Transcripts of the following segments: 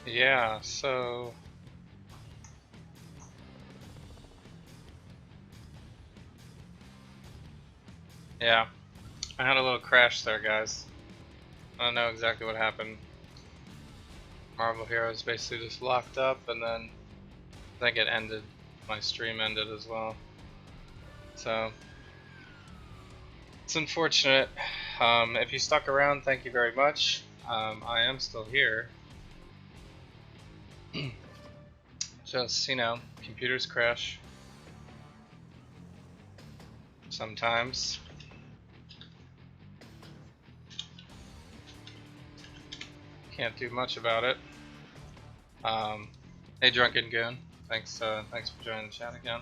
Yeah, so yeah, I had a little crash there, guys. I don't know exactly what happened. Marvel Heroes basically just locked up, and then I think it ended. My stream ended as well. So it's unfortunate. If you stuck around, thank you very much. I am still here. Just, computers crash sometimes. Can't do much about it. Hey, Drunken Goon. Thanks for joining the chat again.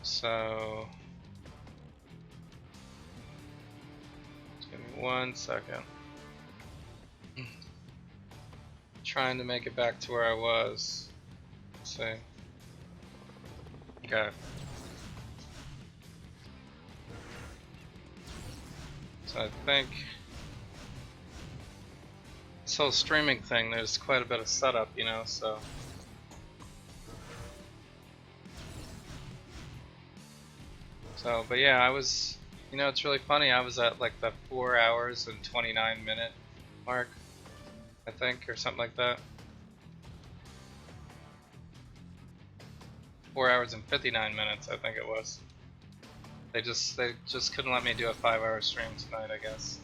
So, just give me 1 second. Trying to make it back to where I was. Let's see. Okay. So I think this whole streaming thing, there's quite a bit of setup, so. But yeah, I was, it's really funny, I was at like the 4 hours and 29 minute mark, I think, or something like that. 4 hours and 59 minutes, I think it was. They just couldn't let me do a 5-hour stream tonight, I guess.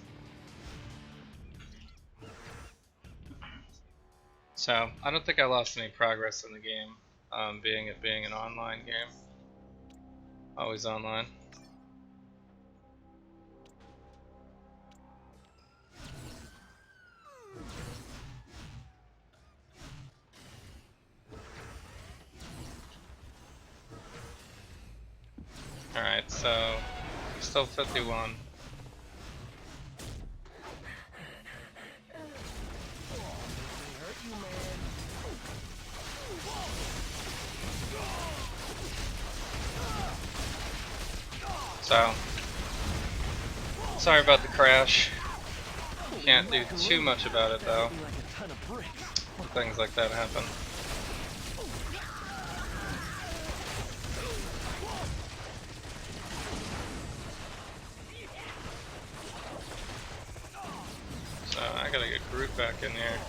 So I don't think I lost any progress in the game, being an online game. Always online. Alright, so still 51. So, sorry about the crash. Can't do too much about it though. Things like that happen. So I gotta get Groot back in here.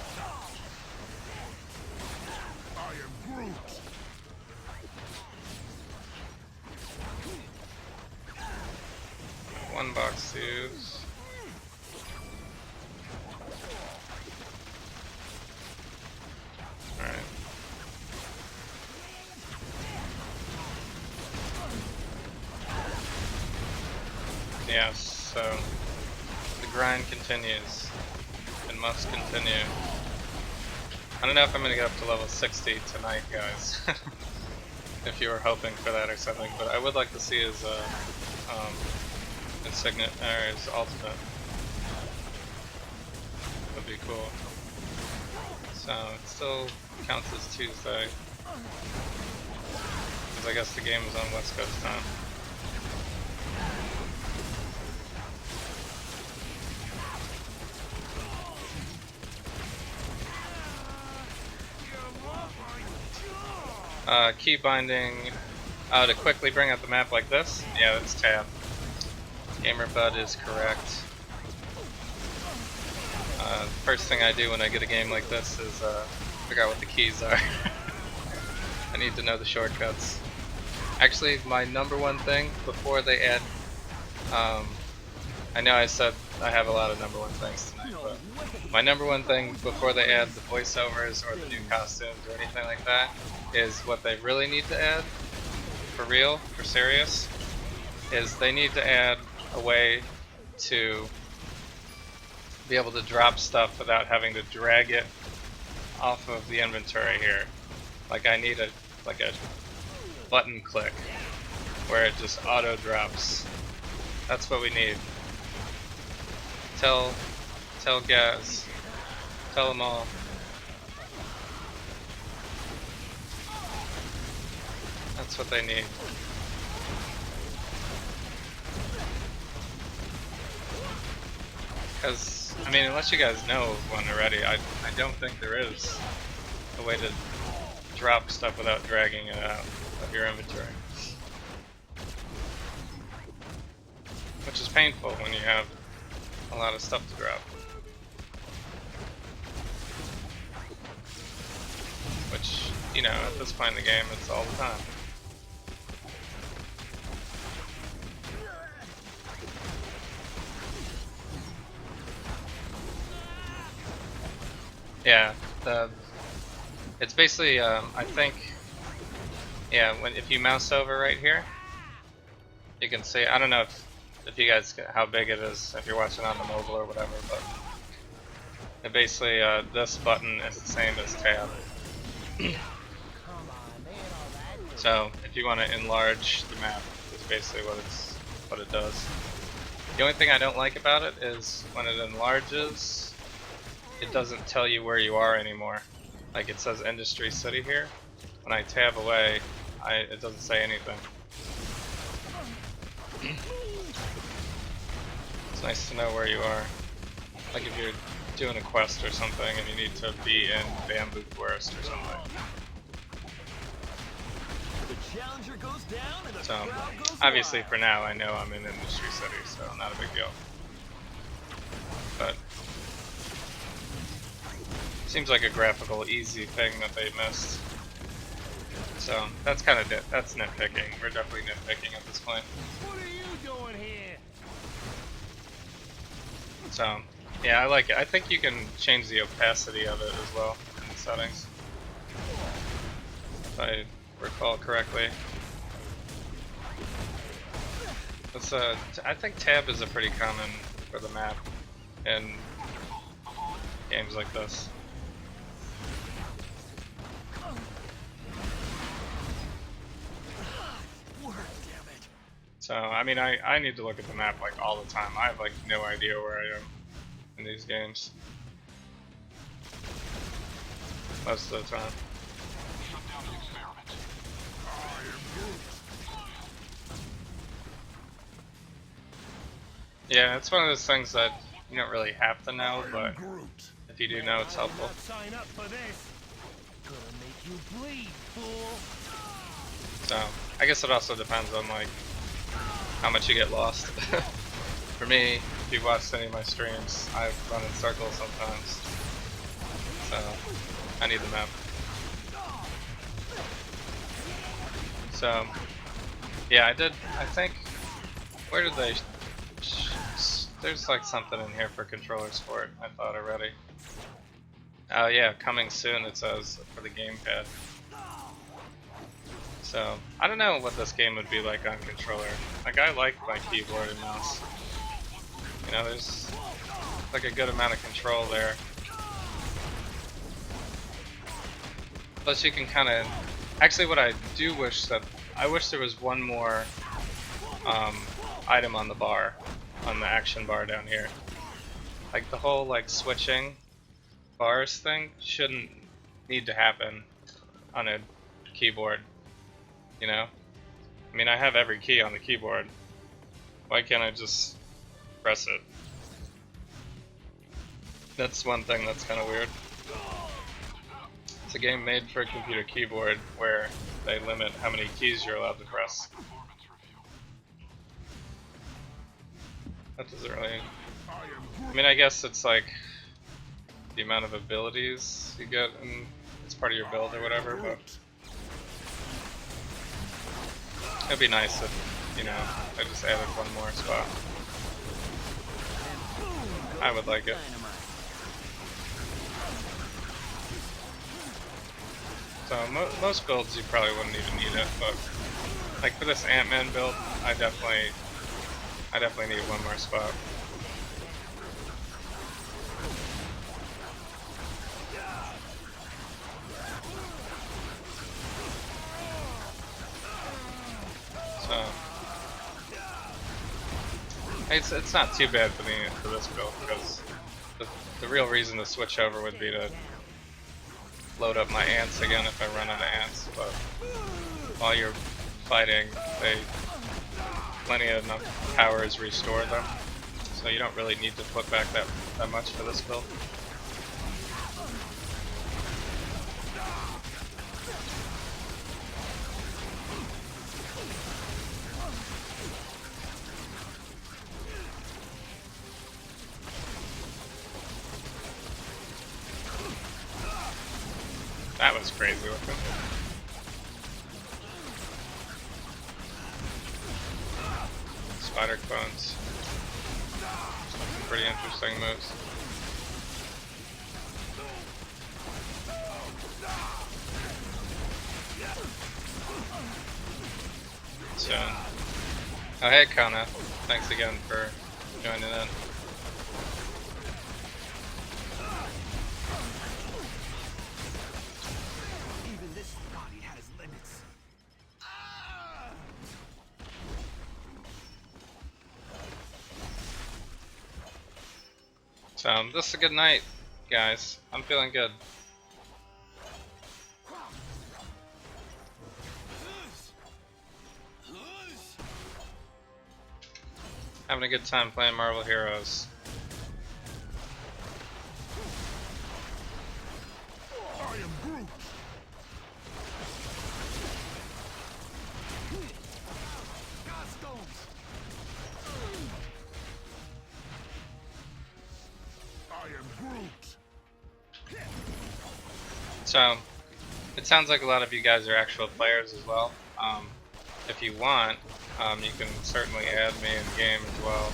One box to use. Alright. Yes, so the grind continues and must continue. I don't know if I'm gonna get up to level 60 tonight, guys. If you were hoping for that or something, but I would like to see his signet or his ultimate. Would be cool. So it still counts as Tuesday, because I guess the game is on West Coast time. Key binding to quickly bring up the map like this. Yeah, that's tab. GamerBud is correct. The first thing I do when I get a game like this is figure out what the keys are. I need to know the shortcuts. Actually, my number one thing before they add, I know I said I have a lot of number one things tonight, but my number one thing before they add the voiceovers or the new costumes or anything like that is what they really need to add, for real, for serious, is they need to add a way to be able to drop stuff without having to drag it off of the inventory here. Like I need a button click where it just auto drops. That's what we need. Tell Gaz. Tell them all. That's what they need. Because, I mean, unless you guys know one already, don't think there is a way to drop stuff without dragging it out of your inventory. Which is painful when you have a lot of stuff to drop. Which, you know, at this point in the game, it's all the time. Yeah, it's basically, I think, yeah, if you mouse over right here, you can see, I don't know if you guys, how big it is, if you're watching on the mobile or whatever, but it basically, this button is the same as tab. So, if you want to enlarge the map, it's basically what it does. The only thing I don't like about it is when it enlarges, it doesn't tell you where you are anymore. Like it says Industry City here. When I tab away, it doesn't say anything. It's nice to know where you are. Like if you're doing a quest or something and you need to be in Bamboo Forest or something. So, obviously for now I know I'm in Industry City, so not a big deal. But seems like a graphical easy thing that they missed. So that's kind of that's nitpicking. We're definitely nitpicking at this point. What are you doing here? So yeah, I like it. I think you can change the opacity of it as well in the settings, if I recall correctly. It's I think tab is a pretty common for the map in games like this. So, I mean, I need to look at the map like all the time. I have like no idea where I am in these games. Most of the time. Yeah, it's one of those things that you don't really have to know, but if you do know, it's helpful. Sign up for this. Gonna make you bleed, fool. So, I guess it also depends on like how much you get lost. For me, if you've watched any of my streams, I run in circles sometimes. So, I need the map. So, yeah, I think, where did they, there's like something in here for controller support, I thought already. Oh yeah, coming soon it says for the gamepad. So, I don't know what this game would be like on controller. Like, I like my keyboard and mouse. You know, there's like a good amount of control there. Plus you can kind of, actually what I do wish I wish there was one more item on the bar, on the action bar down here. Like the whole like switching bars thing shouldn't need to happen on a keyboard. You know? I mean, I have every key on the keyboard. Why can't I just press it? That's one thing that's kind of weird. It's a game made for a computer keyboard where they limit how many keys you're allowed to press. That doesn't really... I mean, I guess it's like the amount of abilities you get and it's part of your build or whatever, but it'd be nice if, you know, I just added one more spot. I would like it. So most builds you probably wouldn't even need it, but like for this Ant-Man build, I definitely need one more spot. So it's not too bad for this build because the real reason to switch over would be to load up my ants again if I run out of ants, but while you're fighting, plenty of enough powers restore them, so you don't really need to put back that much for this build. was crazy looking. Spider clones. Some pretty interesting moves. So, oh hey Kona, thanks again for joining in. Even this body has limits. So, this is a good night, guys. I'm feeling good. Having a good time playing Marvel Heroes. I am Groot. Godstones. I am Groot. So, it sounds like a lot of you guys are actual players as well. If you want, you can certainly add me in game as well.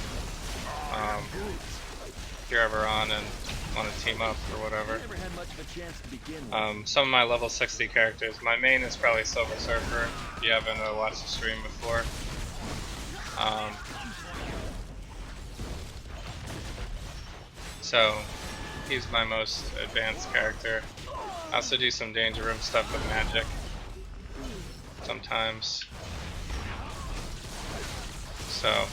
If you're ever on and want to team up or whatever. Never had much of a chance to begin with. Some of my level 60 characters. My main is probably Silver Surfer. If you haven't watched the stream before. So, he's my most advanced character. I also do some Danger Room stuff with magic. Sometimes. So,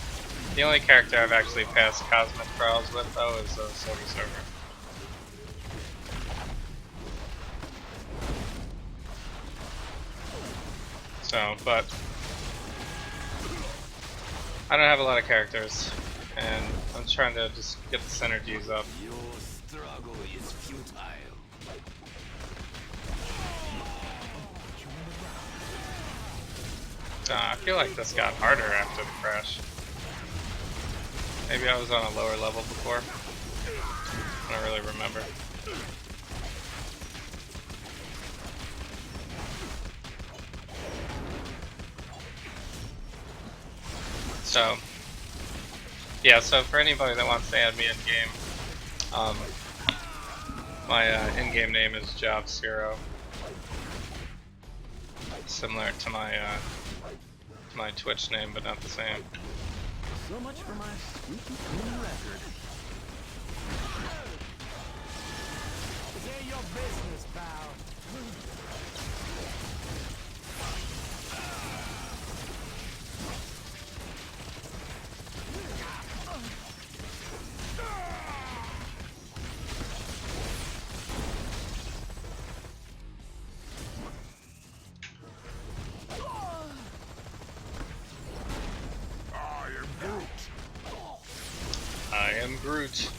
the only character I've actually passed Cosmic Trials with, though, is Silver Surfer. So, but I don't have a lot of characters, and I'm trying to just get the synergies up. Your struggle is futile. I feel like this got harder after the crash. Maybe I was on a lower level before. I don't really remember. So, yeah, so for anybody that wants to add me in game, my in-game name is Javs. Similar to my Twitch name, but not the same. So much for my squeaky clean record. It ain't your business, pal. I am Groot.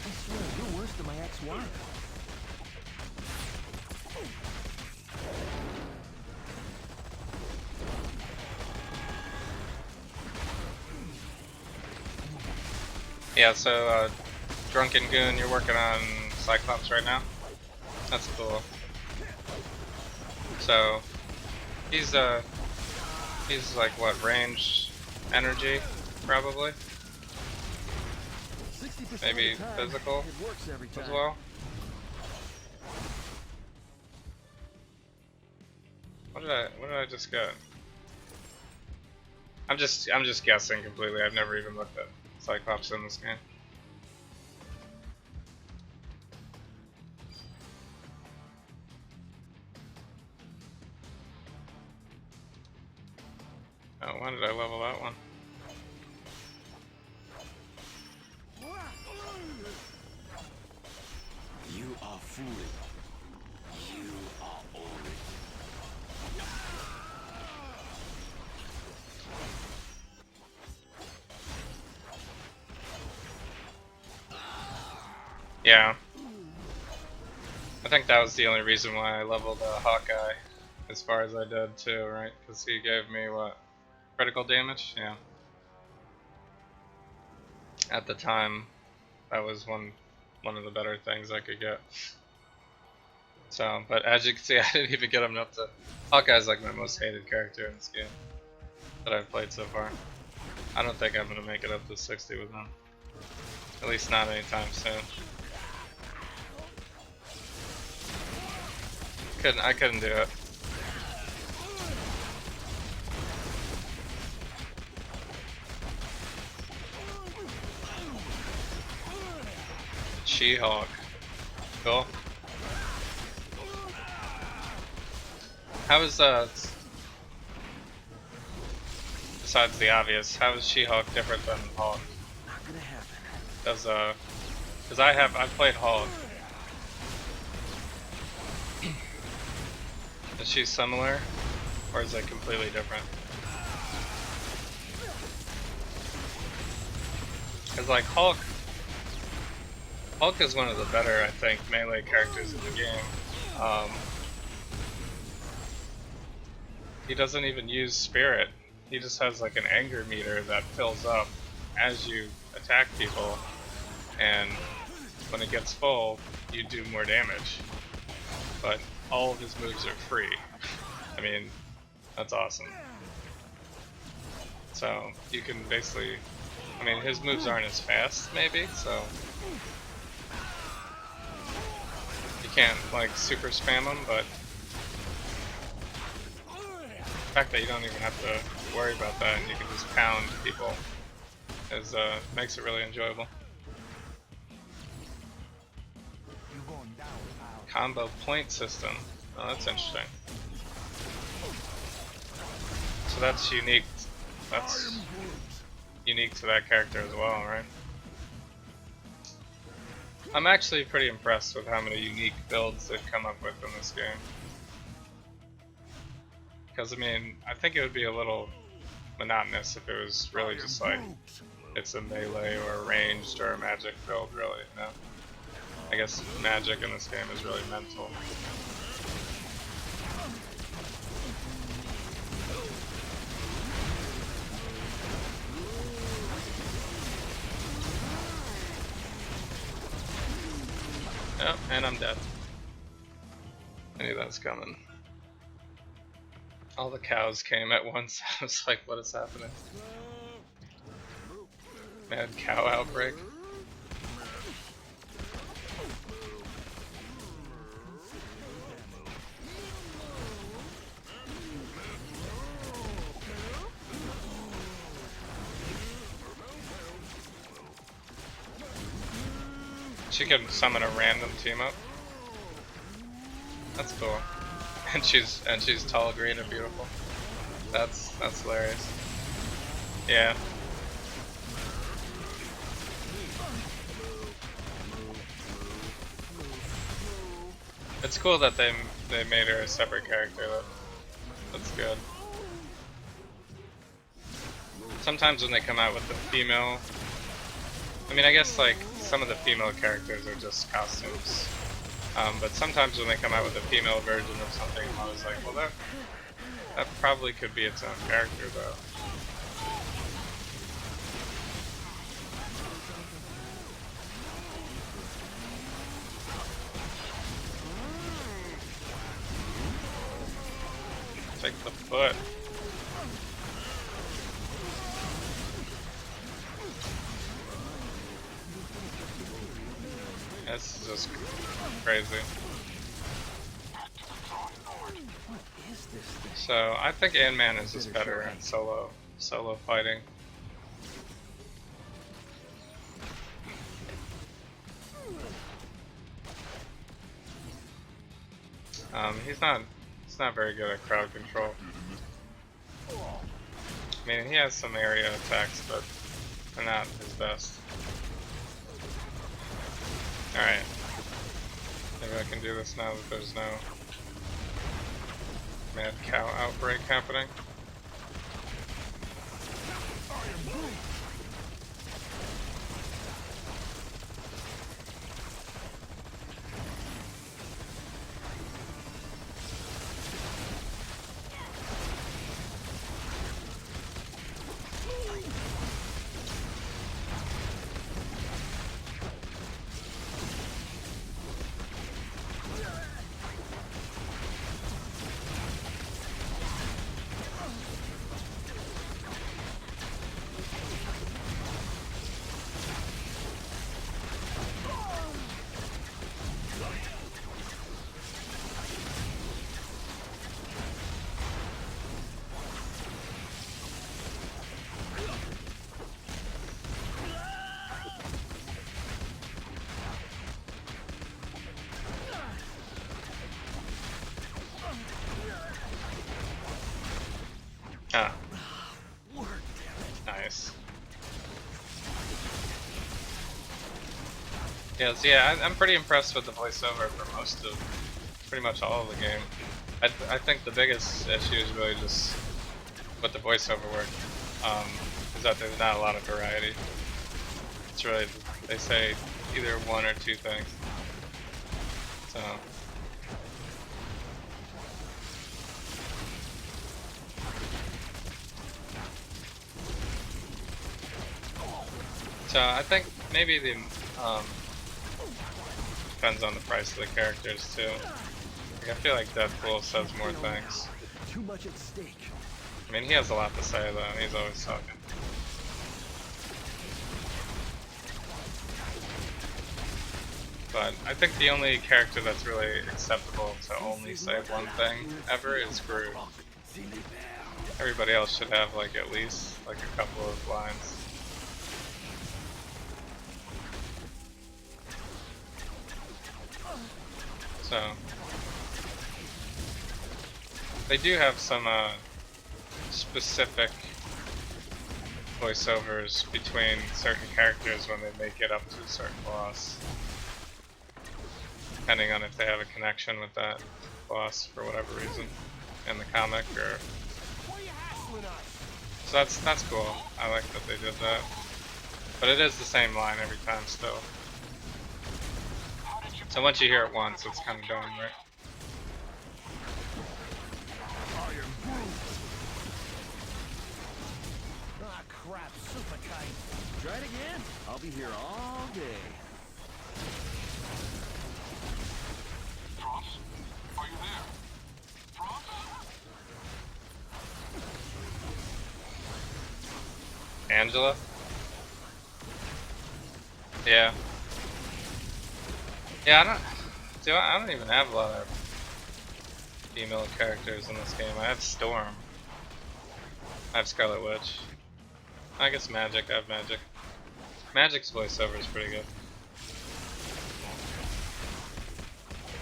I swear, you're worse than my ex-wife. Yeah, so Drunken Goon, you're working on Cyclops right now? That's cool. So he's like what, range energy probably? 60% Maybe of the time, physical it works every time. as well. What did I just get? I'm just guessing completely. I've never even looked at Cyclops in this game. Oh, when did I level that one? You are fooling. You are old. Yeah. I think that was the only reason why I leveled Hawkeye as far as I did too, right? Because he gave me what? Critical damage? Yeah. At the time, that was one one of the better things I could get. So, but as you can see, I didn't even get him up to. Hawkeye's like my most hated character in this game that I've played so far. I don't think I'm gonna make it up to 60 with him. At least not anytime soon. I couldn't do it. She-Hulk. Cool. How is besides the obvious, how is She-Hulk different than Hulk? Not gonna happen. Cause I've played Hulk. Is she similar, or is it completely different? Cause like Hulk is one of the better, I think, melee characters in the game. He doesn't even use spirit. He just has like an anger meter that fills up as you attack people, and when it gets full, you do more damage. But all of his moves are free. I mean, that's awesome. So you can basically, I mean, his moves aren't as fast, maybe, so you can't like super spam them, but the fact that you don't even have to worry about that and you can just pound people is makes it really enjoyable. Combo point system. Oh, that's interesting. So that's unique. That's unique to that character as well, right? I'm actually pretty impressed with how many unique builds they've come up with in this game. Because I mean, I think it would be a little monotonous if it was really just like it's a melee or a ranged or a magic build, really, you know? I guess magic in this game is really mental. Yep, and I'm dead. I knew that was coming. All the cows came at once. I was like, what is happening? Mad cow outbreak. She can summon a random team up. That's cool. And she's tall, green, and beautiful. That's hilarious. Yeah. It's cool that they made her a separate character. That's good. Sometimes when they come out with the female, I mean, I guess like some of the female characters are just costumes. But sometimes when they come out with a female version of something, I'm always like, well, that probably could be its own character, though. Take the foot. This is just crazy. So I think Ant-Man is just better at solo fighting. He's not very good at crowd control. I mean, he has some area attacks, but they're not his best. Alright. Maybe I can do this now that there's no mad cow outbreak happening. Ah, Work, damn it. nice. Yes, yeah, I'm pretty impressed with the voiceover for most of, pretty much all of the game. I think the biggest issue is really just with the voiceover work, is that there's not a lot of variety. It's really, they say either one or two things. So. So I think maybe the depends on the price of the characters too. Like, I feel like Deadpool says more things. Too much at stake. I mean, he has a lot to say though. He's always talking. But I think the only character that's really acceptable to only say one thing ever is Groot. Everybody else should have like at least like a couple of lines. So they do have some specific voiceovers between certain characters when they make it up to a certain boss, depending on if they have a connection with that boss for whatever reason in the comic or. So that's cool. I like that they did that. But it is the same line every time still. So once you hear it once, it's kind of done, right? Ah, crap, super kite. Try it again. I'll be here all day. Frost, are you there? Frost? Angela? Yeah. Yeah, I don't even have a lot of female characters in this game. I have Storm. I have Scarlet Witch. I guess Magic, I have Magic. Magic's voiceover is pretty good.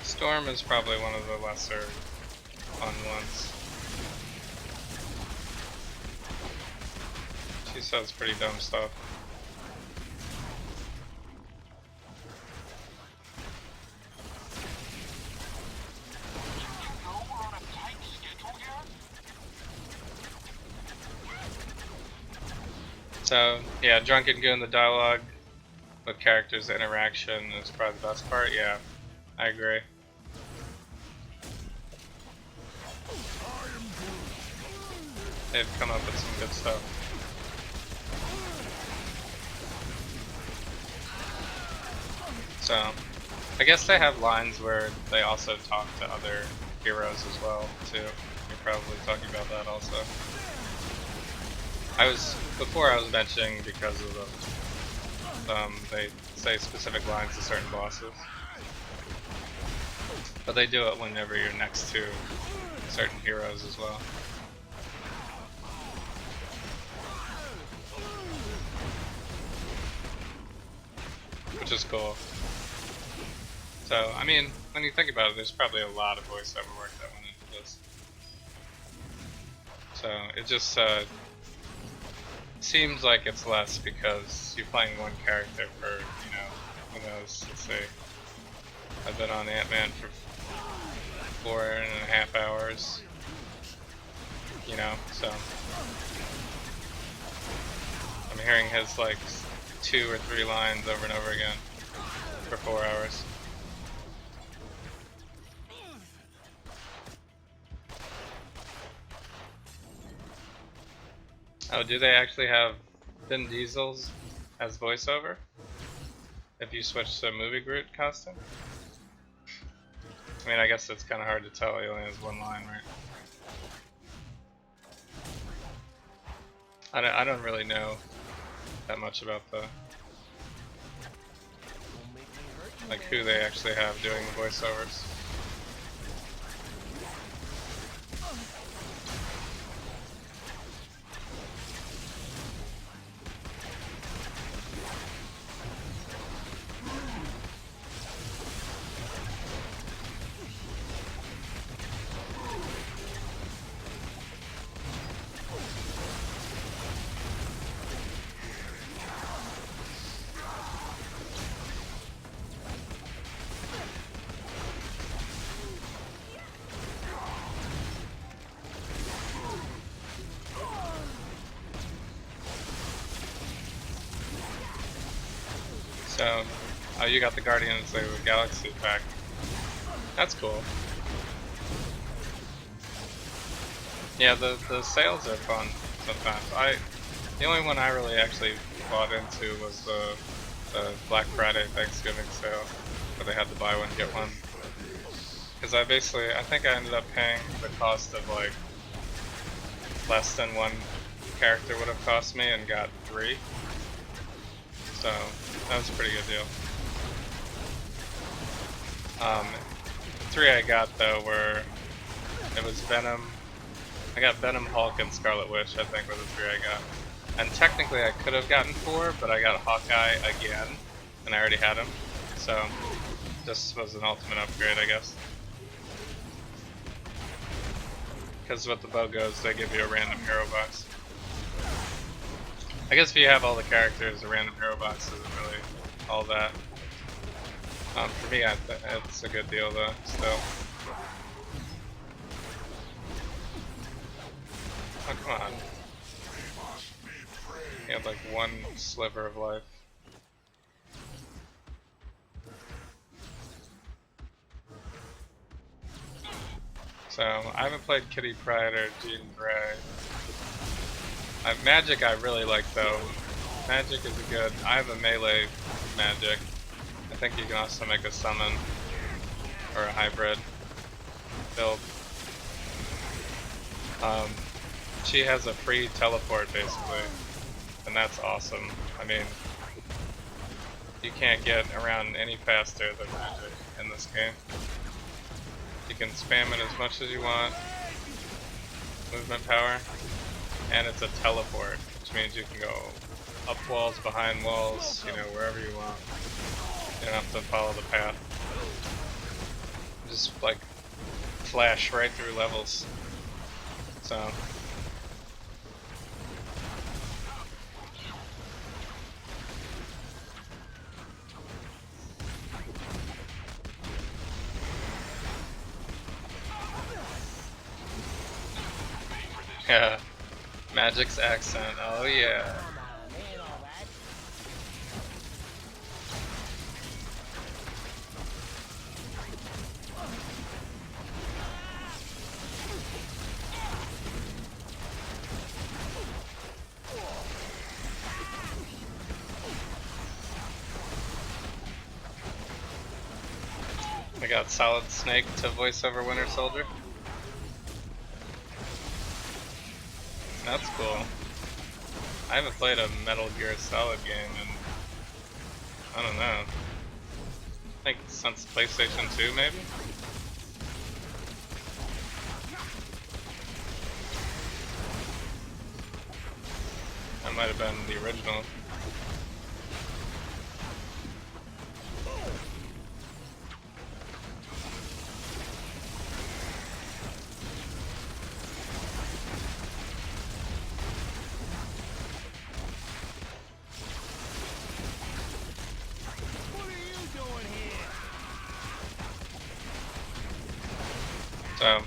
Storm is probably one of the lesser fun ones. She says pretty dumb stuff. So, yeah, Drunken Goon, the dialogue with characters, the interaction is probably the best part. Yeah, I agree. They've come up with some good stuff. So, I guess they have lines where they also talk to other heroes as well, too. You're probably talking about that also. Before I was mentioning because of the, they say specific lines to certain bosses. But they do it whenever you're next to certain heroes as well. Which is cool. So, I mean, when you think about it, there's probably a lot of voiceover work that went into this. So, it just seems like it's less because you're playing one character for, you know, who knows, let's say, I've been on Ant-Man for 4.5 hours, you know, so I'm hearing his like 2 or 3 lines over and over again for 4 hours. Oh, do they actually have Vin Diesel's as voiceover? If you switch to a movie Groot costume? I mean, I guess it's kind of hard to tell. He only has one line, right? I don't really know that much about the like who they actually have doing the voiceovers. So, oh, you got the Guardians of the Galaxy pack. That's cool. Yeah, the sales are fun sometimes. The only one I really actually bought into was the Black Friday Thanksgiving sale, where they had the buy one get one. Because I think I ended up paying the cost of like less than one character would have cost me and got 3. So that was a pretty good deal. 3 I got though were, it was Venom. I got Venom, Hulk, and Scarlet Witch, I think were the 3 I got. And technically I could have gotten 4, but I got Hawkeye again, and I already had him. So this was an ultimate upgrade, I guess. Because with the BOGOs, they give you a random hero box. I guess if you have all the characters, a random hero box isn't really all that. For me, it's a good deal though, still. Oh, come on. He had like one sliver of life. So, I haven't played Kitty Pryde or Jean Grey. Magic I really like though. Magic is a good, I have a melee magic. I think you can also make a summon or a hybrid build. She has a free teleport basically, and that's awesome. I mean, you can't get around any faster than magic in this game. You can spam it as much as you want, movement power, and it's a teleport, which means you can go up walls, behind walls, you know, wherever you want. You don't have to follow the path. Just like flash right through levels. So yeah, Magic's accent, oh yeah. I got Solid Snake to voice over Winter Soldier. That's cool. I haven't played a Metal Gear Solid game in, I don't know, I think since PlayStation 2 maybe? That might have been the original. So,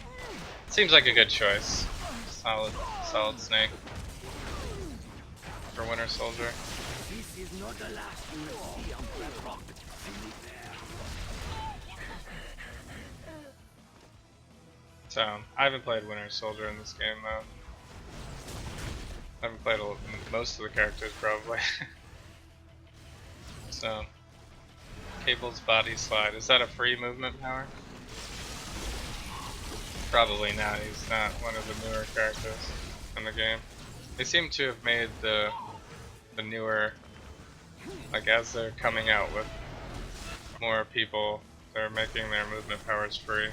seems like a good choice. Solid Snake for Winter Soldier. This is not the last you will see on Black Rock. So, I haven't played Winter Soldier in this game though. I haven't played most of the characters probably. So, Cable's Body Slide, is that a free movement power? Probably not, he's not one of the newer characters in the game. They seem to have made the newer, like as they're coming out with more people, they're making their movement powers free.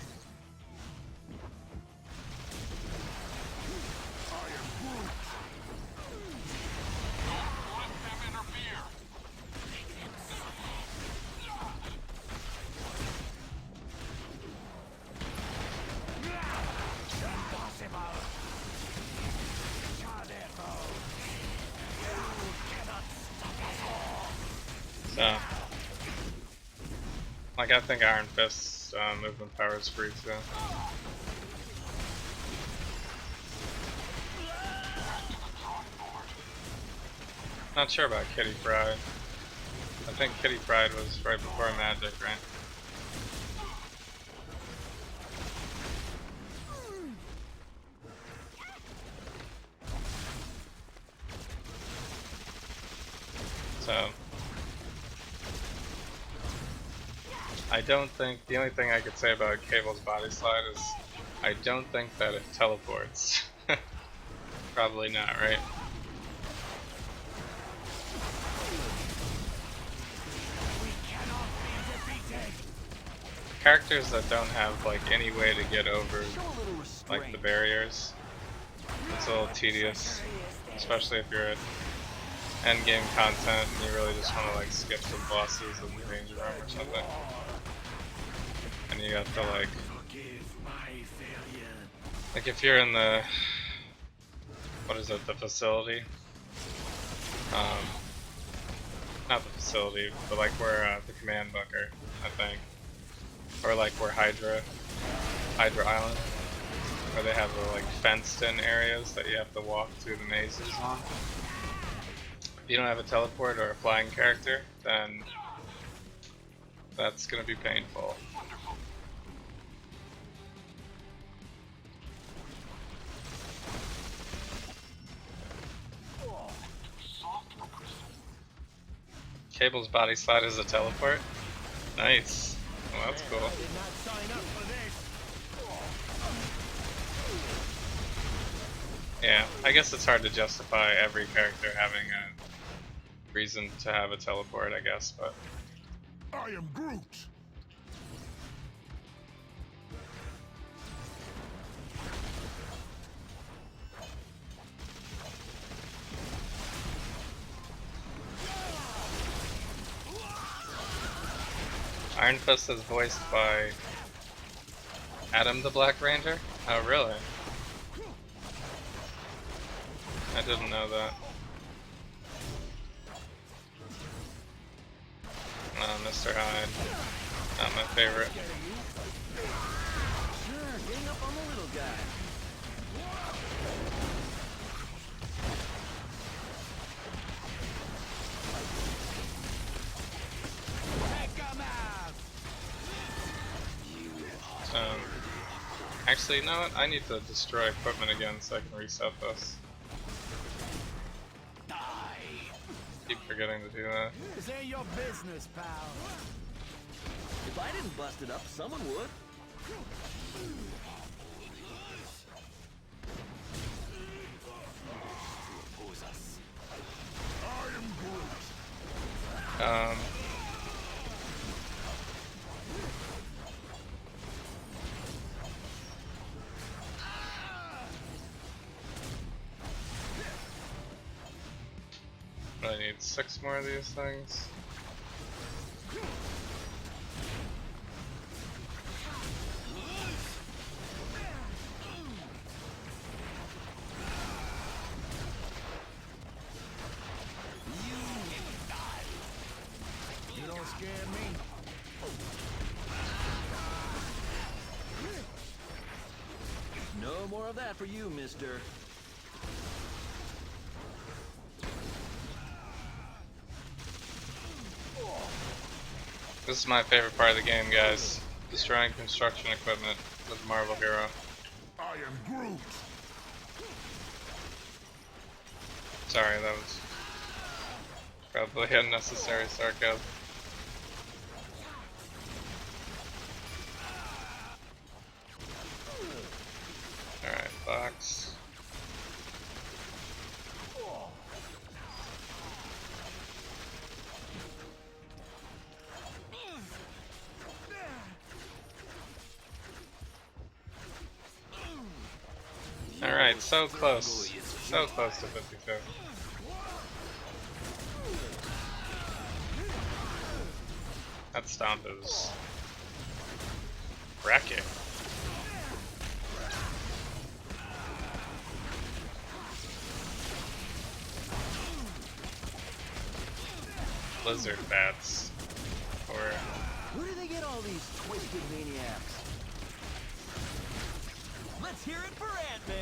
So, like I think Iron Fist's movement power is free too. Not sure about Kitty Pryde. I'd think Kitty Pryde was right before Magic, right? So I don't think, the only thing I could say about Cable's body slide is I don't think that it teleports. Probably not, right? Characters that don't have like any way to get over like the barriers, it's a little tedious, especially if you're at end game content and you really just want to like skip some bosses in the danger room or something, and you have to like if you're in the, what is it, the facility, not the facility, but like where the command bunker, I think, or like where Hydra Island, where they have the like fenced in areas that you have to walk through the mazes on. If you don't have a teleport or a flying character, then that's gonna be painful. Cable's body slide is a teleport. Nice. Well, that's cool. Yeah, I guess it's hard to justify every character having a reason to have a teleport, I guess, but I am Groot. Iron Fist is voiced by Adam the Black Ranger? Oh, really? I didn't know that. Mr. Hyde. Not my favorite. Sure, gang up on the little guy. Actually, you know what? I need to destroy equipment again so I can reset this. Keep forgetting to do that. This ain't your business, pal. If I didn't bust it up, someone would. I need 6 more of these things. You don't scare me. No more of that for you, mister. This is my favorite part of the game, guys. Destroying construction equipment with Marvel Hero. I am Groot. Sorry, that was probably unnecessary sarcasm. Alright, box. Alright, so close. So close to 52. That stomp is wrecking. Lizard bats. Or Where do they get all these twisted maniacs? Let's hear it for Ant-Man!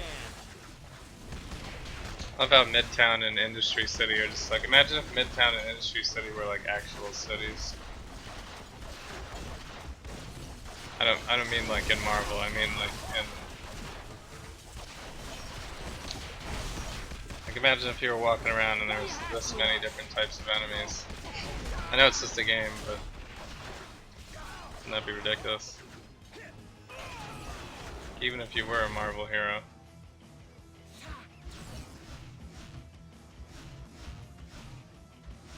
I love how Midtown and Industry City are just like, imagine if Midtown and Industry City were like actual cities. I don't mean like in Marvel, I mean like in, like imagine if you were walking around and there was this many different types of enemies. I know it's just a game, but wouldn't that be ridiculous? Even if you were a Marvel hero.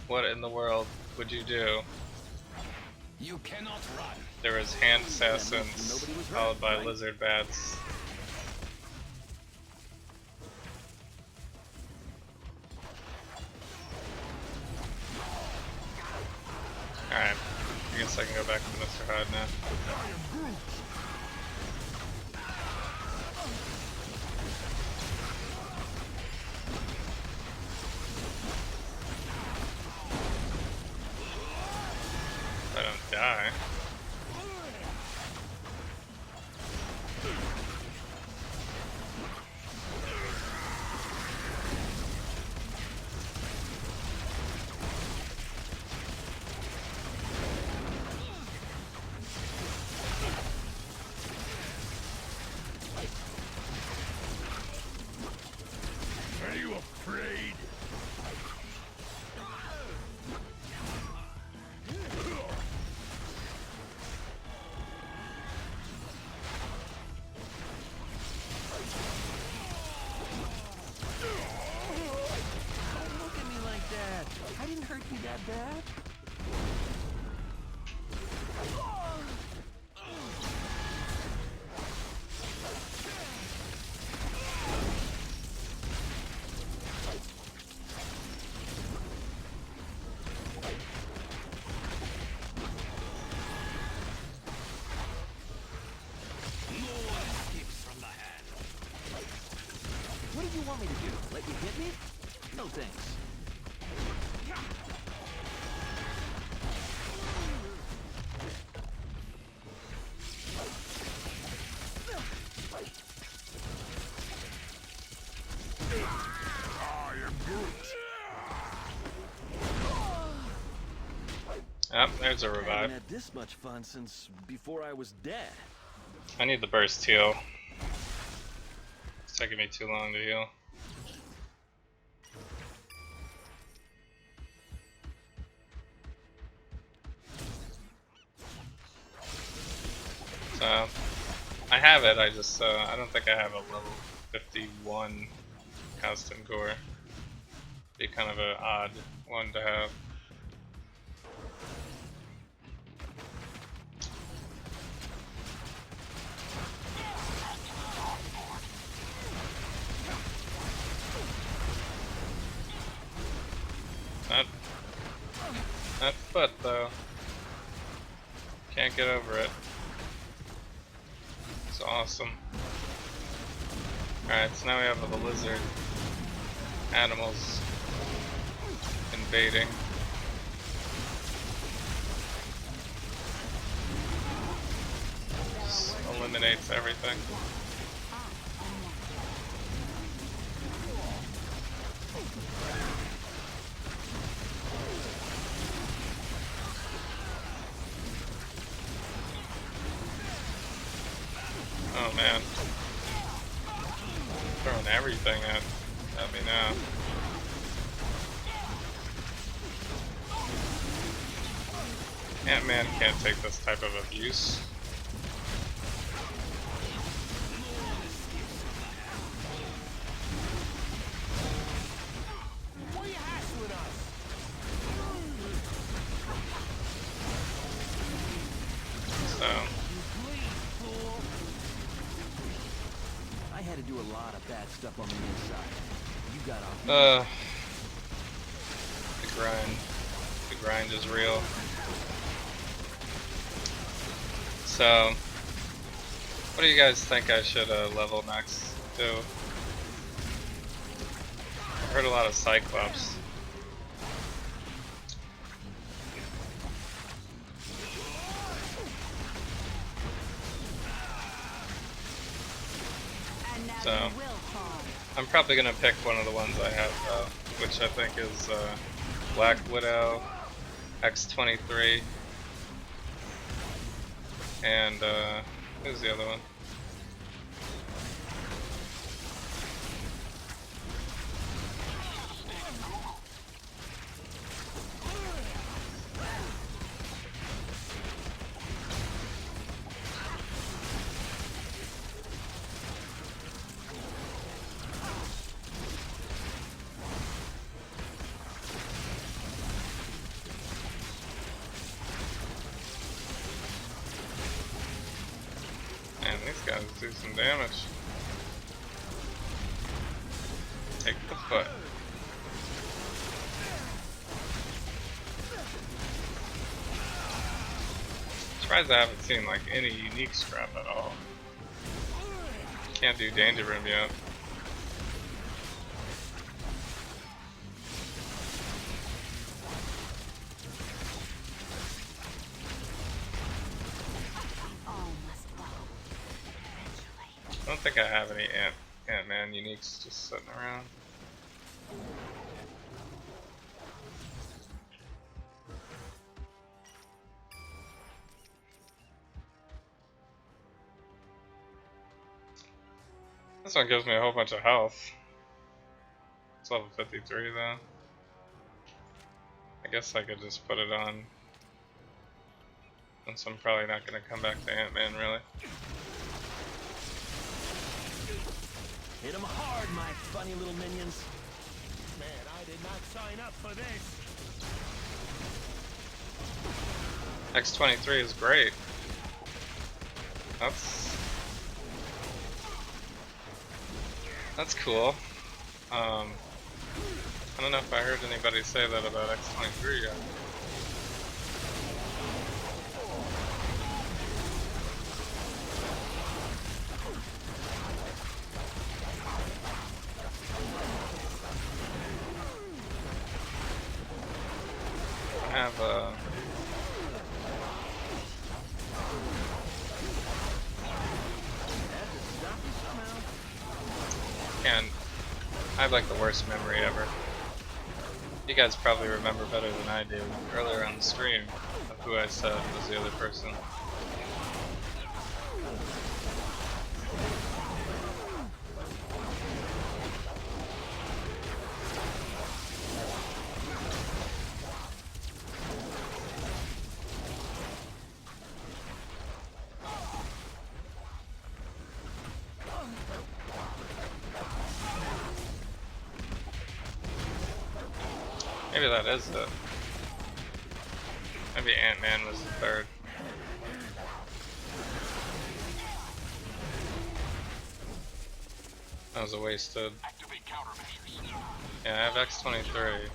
What in the world would you do? You cannot run. There was hand assassins, followed by lizard bats. Alright, I guess I can go back to Mr. Hyde now. If I don't die. Are you afraid? Don't look at me like that. I didn't hurt you that bad. What did you want me to do? Let you hit me? No thanks. I am Groot. Yep, there's a I haven't revive. had this much fun since before I was dead. I need the burst heal. It's taking me too long to heal. So, I have it, I just, I don't think I have a level 51 constant core. Be kind of an odd one to have. That foot though. Can't get over it. It's awesome. Alright, so now we have the lizard animals invading. Just eliminates everything. Oh man. Throwing everything at me now. Ant-Man can't take this type of abuse. So, I had to do a lot of bad stuff on the inside. You got off. the grind is real. So, what do you guys think I should level next to? I heard a lot of Cyclops. So, I'm probably gonna pick one of the ones I have though, which I think is Black Widow, X-23, and who's the other one? Man, these guys do some damage. Take the foot. Surprised I haven't seen like any unique scrap at all. Can't do Danger Room yet. I don't think I have any Ant-Man uniques just sitting around. This one gives me a whole bunch of health. It's level 53 though. I guess I could just put it on. Since I'm probably not going to come back to Ant-Man really. Hit him hard, my funny little minions. Man, I did not sign up for this. X-23 is great. That's cool. I don't know if I heard anybody say that about X-23 yet. I have and I have like the worst memory ever. You guys probably remember better than I do earlier on the stream of who I said was the other person. Maybe that is it. Maybe Ant-Man was the third. That was a wasted. Yeah, I have X-23.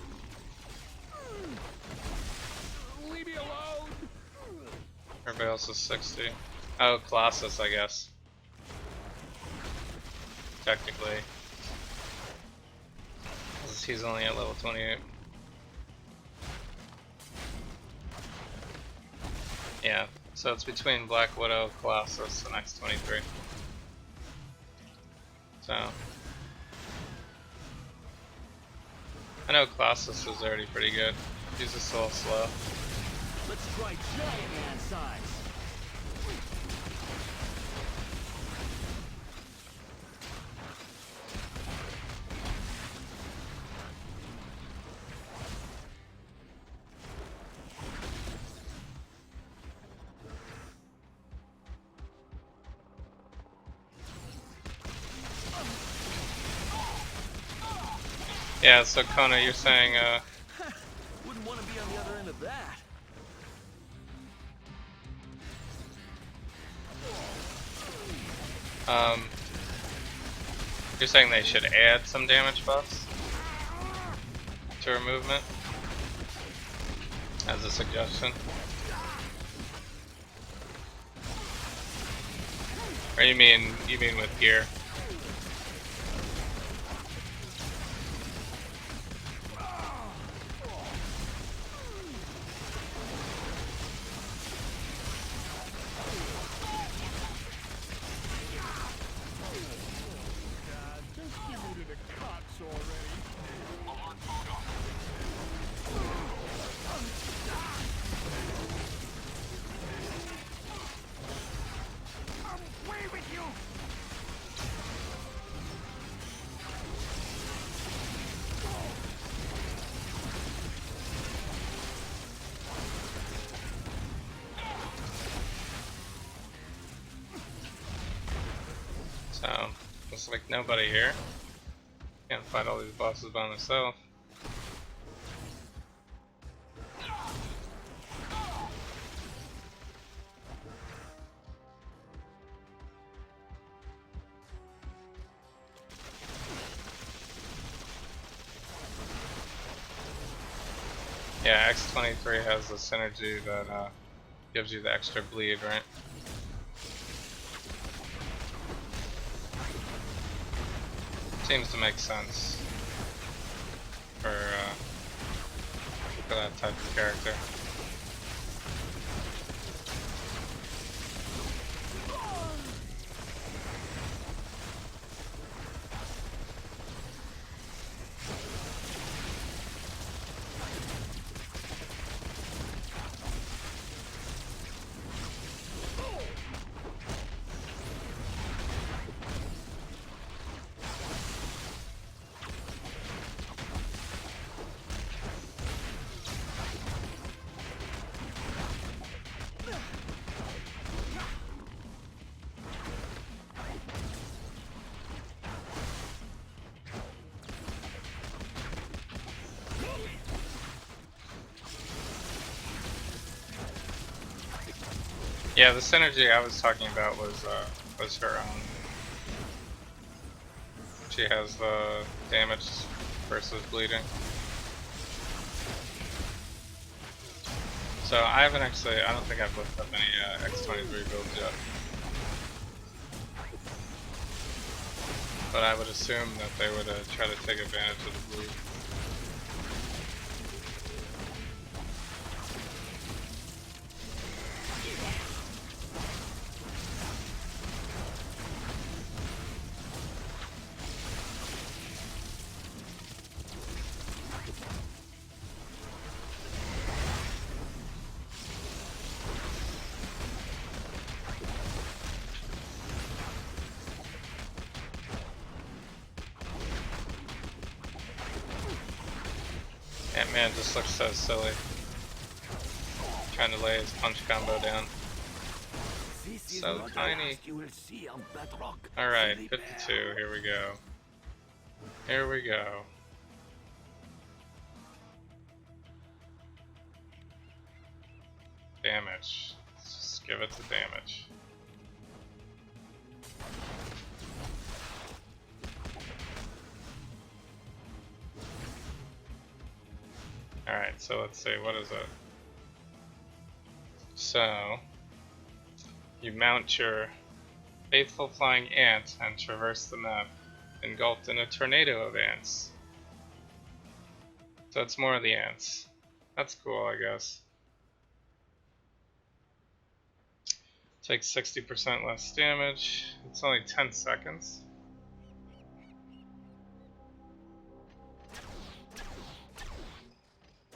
Leave me alone. Everybody else is 60. Oh, Colossus, I guess. Technically. 'Cause he's only at level 28. Yeah, so it's between Black Widow, Colossus, and X-23. So I know Colossus is already pretty good. He's just a little slow. Let's try giant man size. Yeah, so Kona, you're saying Wouldn't want to be on the other end of that. you're saying they should add some damage buffs to her movement as a suggestion? Or you mean with gear? So, there's like nobody here. Can't fight all these bosses by myself. Yeah, X23 has the synergy that gives you the extra bleed, right? Seems to make sense for that type of character. Yeah, the synergy I was talking about was her own. She has the damage versus bleeding. So I don't think I've looked up any X23 builds yet. But I would assume that they would try to take advantage of the bleed. Ant-Man just looks so silly. Trying to lay his punch combo down. So tiny. Alright, 52, here we go. Here we go. Damage. Let's just give it the damage. Alright, so let's see, what is it? So, you mount your faithful flying ant and traverse the map, engulfed in a tornado of ants. So it's more of the ants. That's cool, I guess. Takes 60% less damage. It's only 10 seconds.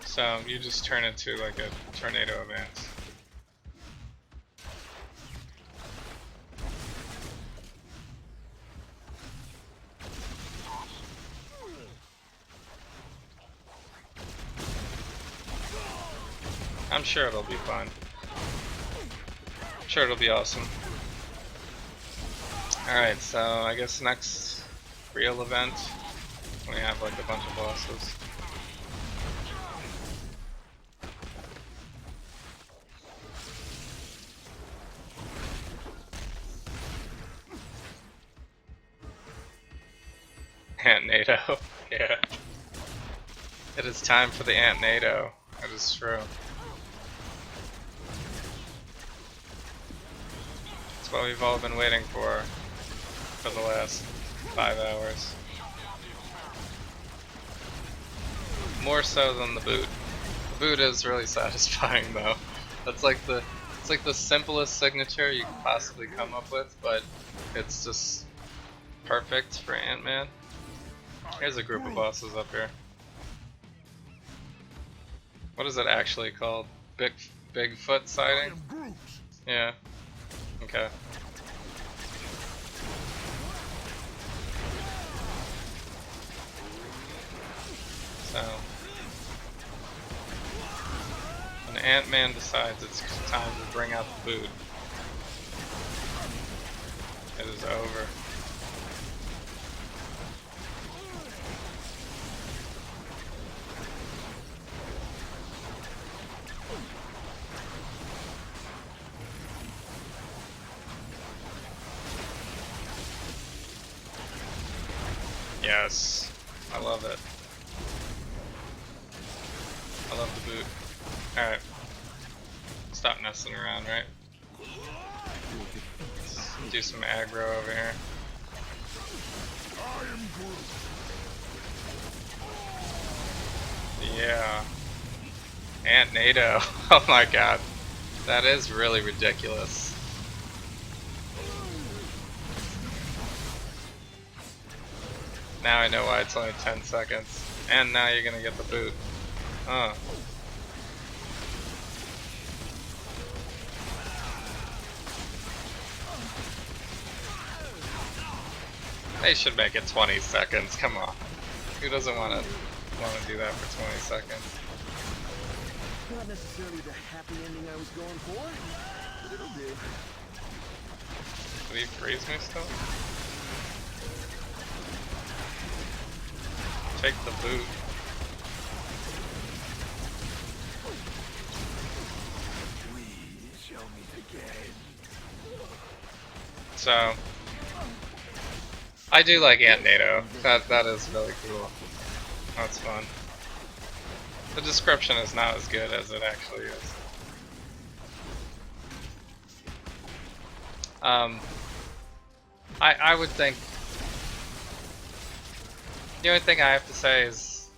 So you just turn into like a tornado of ants. I'm sure it'll be fun. I'm sure it'll be awesome. Alright, so I guess next real event, we have like a bunch of bosses. Ant-NATO, yeah. It is time for the Ant-NATO, that is true. That's what we've all been waiting for the last 5 hours. More so than the boot. The boot is really satisfying though. It's like the simplest signature you could possibly come up with, but it's just perfect for Ant-Man. Here's a group of bosses up here. What is it actually called? Bigfoot sighting? Yeah. Okay. So when Ant-Man decides it's time to bring out the boot, it is over. Yes. I love it. I love the boot. Alright. Stop messing around, right? Let's do some aggro over here. I am Groot. Yeah. And NATO. Oh my god. That is really ridiculous. Now I know why it's only 10 seconds. And now you're gonna get the boot. Huh. They should make it 20 seconds. Come on. Who doesn't want to do that for 20 seconds? Not necessarily the happy ending I was going for, but it'll do. Did he freeze me still? Take the boot. Please show me the game. So I do like Ant NATO. That is really cool. That's fun. The description is not as good as it actually is. I would think the only thing I have to say is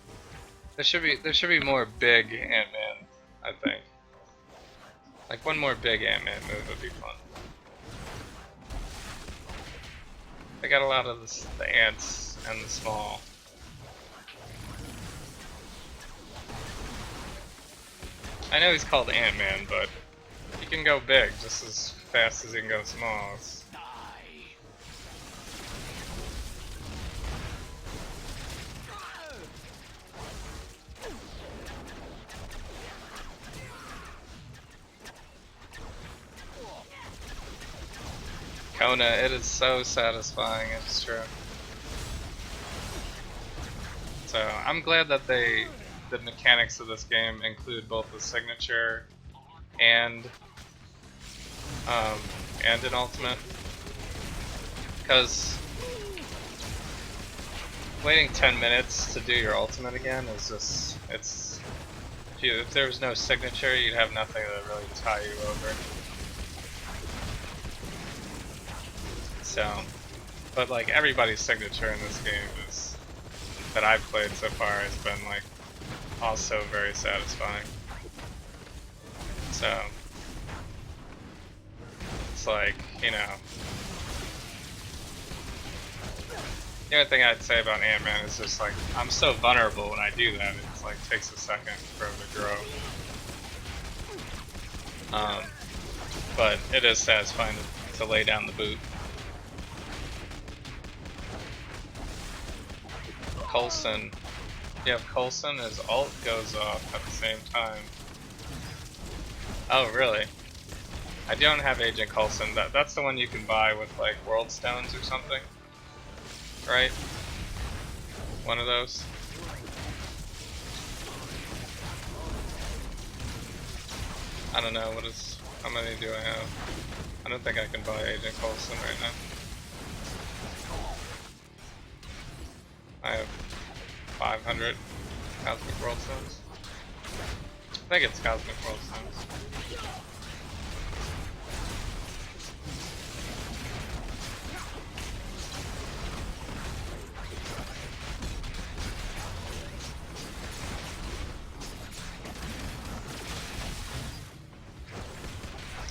there should be more big Ant-Man, I think. Like one more big Ant-Man move would be fun. They got a lot of the ants and the small. I know he's called Ant-Man, but he can go big just as fast as he can go small. Kona, it is so satisfying, it's true. So I'm glad that the mechanics of this game include both the signature and an ultimate. Because waiting 10 minutes to do your ultimate again is just, if there was no signature, you'd have nothing to really tie you over. So, but like everybody's signature in this game is, that I've played so far, has been like also very satisfying. So, it's like, you know, the only thing I'd say about Ant-Man is just like, I'm so vulnerable when I do that, it's like takes a second for him to grow. But it is satisfying to lay down the boot. Coulson. You have Coulson, his ult goes off at the same time. Oh, really? I don't have Agent Coulson. That's the one you can buy with like World Stones or something, right? One of those. I don't know. How many do I have? I don't think I can buy Agent Coulson right now. I have 500 Cosmic World Stones. I think it's Cosmic World Stones.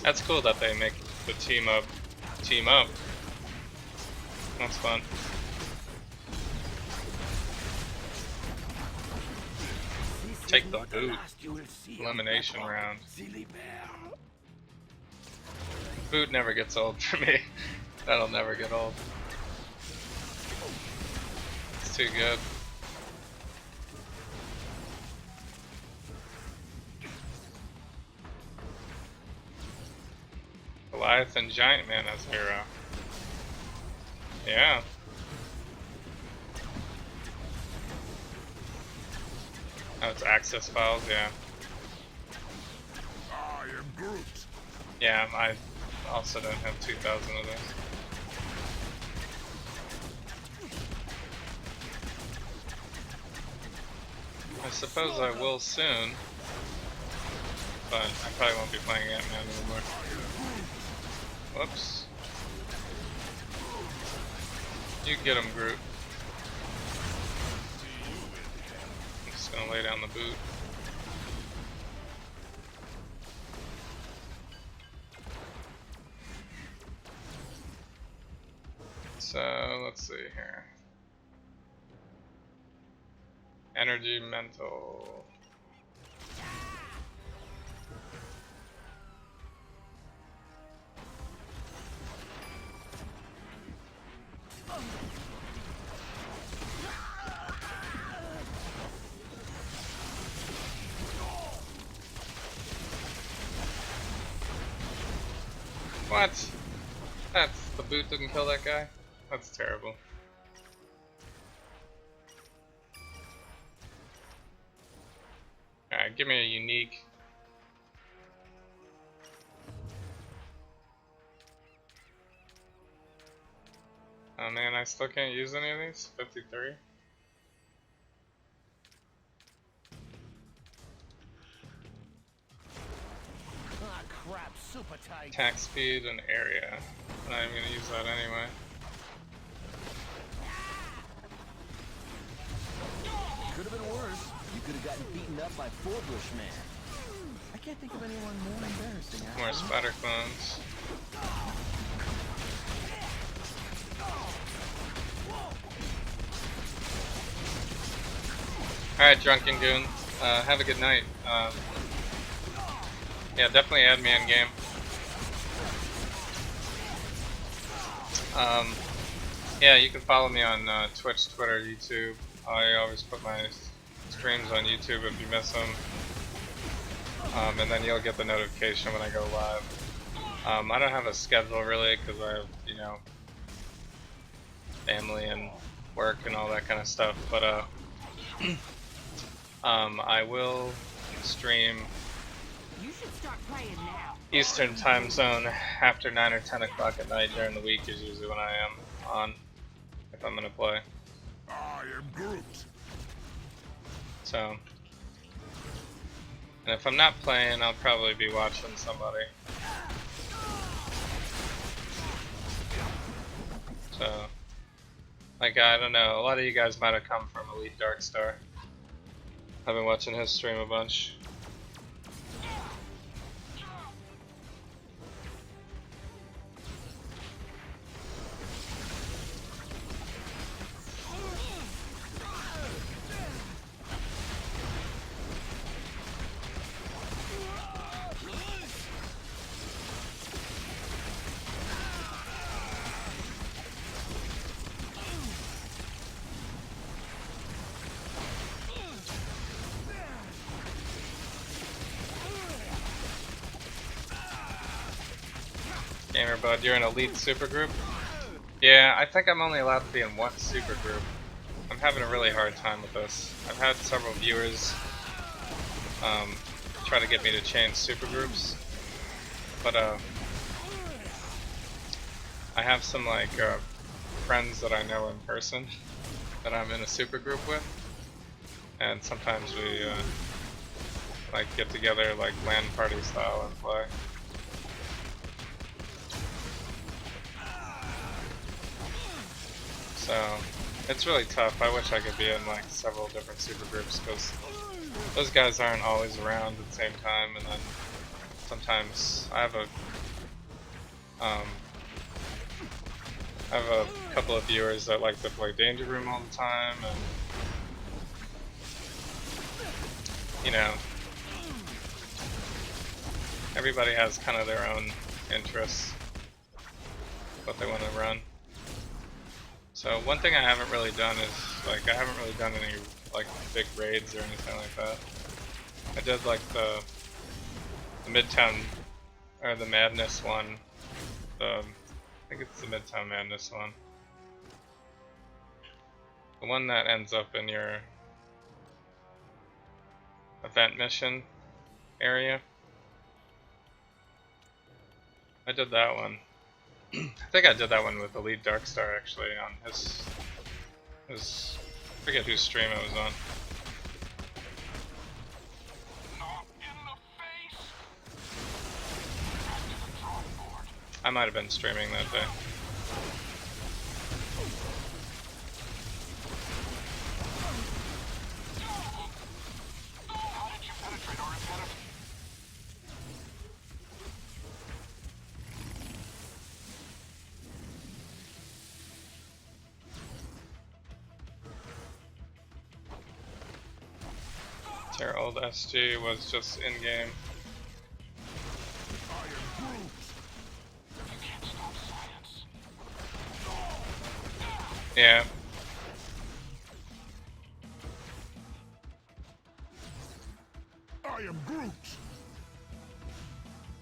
That's cool that they make the team up. That's fun. Take the boot. Elimination round. Boot never gets old for me. That'll never get old. It's too good. Goliath and Giant Man as hero. Yeah. Oh, it's access files, yeah. I am Groot. Yeah, I also don't have 2,000 of those. I suppose I will soon, but I probably won't be playing Ant-Man anymore. Whoops. You get him, Groot. I'm just gonna lay down the boot. So, let's see here. Energy, mental. What? The boot didn't kill that guy? That's terrible. Alright, give me a unique. Oh man, I still can't use any of these? 53? Ah, crap, super tight. Attack speed and area. I'm not even gonna use that anyway. Could have been worse. You could have gotten beaten up by Forbush Man. I can't think of anyone more embarrassing. More spider clones. Alright, Drunken Goon. Have a good night. Yeah, definitely add me in game. Yeah, you can follow me on Twitch, Twitter, YouTube. I always put my streams on YouTube if you miss them. And then you'll get the notification when I go live. I don't have a schedule really because I have, you know, family and work and all that kind of stuff. But I will stream You should start playing now. Eastern time zone after 9 or 10 o'clock at night during the week is usually when I am on, if I'm gonna play. I am Groot. So, and if I'm not playing, I'll probably be watching somebody. So, like, I don't know, a lot of you guys might have come from Elite Darkstar. I've been watching his stream a bunch. Gamer Bud, you're in Elite Supergroup? Yeah, I think I'm only allowed to be in one supergroup. I'm having a really hard time with this. I've had several viewers try to get me to change supergroups, but I have some like friends that I know in person that I'm in a supergroup with, and sometimes we like get together like LAN party style and play. So it's really tough. I wish I could be in like several different supergroups because those guys aren't always around at the same time, and then sometimes I have a couple of viewers that like to play Danger Room all the time, and you know, everybody has kind of their own interests, what they want to run. So one thing I haven't really done is, like, I haven't really done any, like, big raids or anything like that. I did, like, the Midtown, or the Madness one. I think it's the Midtown Madness one. The one that ends up in your event mission area. I did that one. I think I did that one with Elite Darkstar actually on his I forget whose stream it was on. I might have been streaming that day. Their old SG was just in game. Yeah. I am Groot.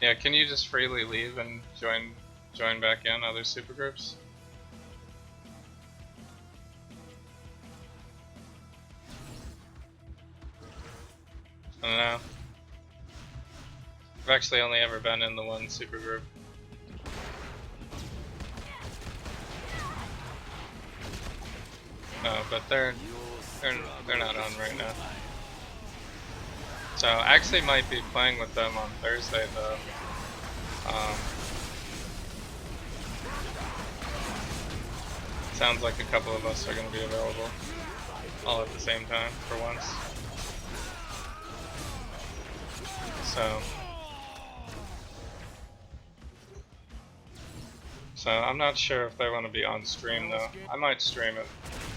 Yeah, can you just freely leave and join back in other supergroups? I don't know. I've actually only ever been in the one supergroup. No, but they're not on right now. So I actually might be playing with them on Thursday though. Sounds like a couple of us are going to be available all at the same time for once. So I'm not sure if they want to be on stream though. I might stream it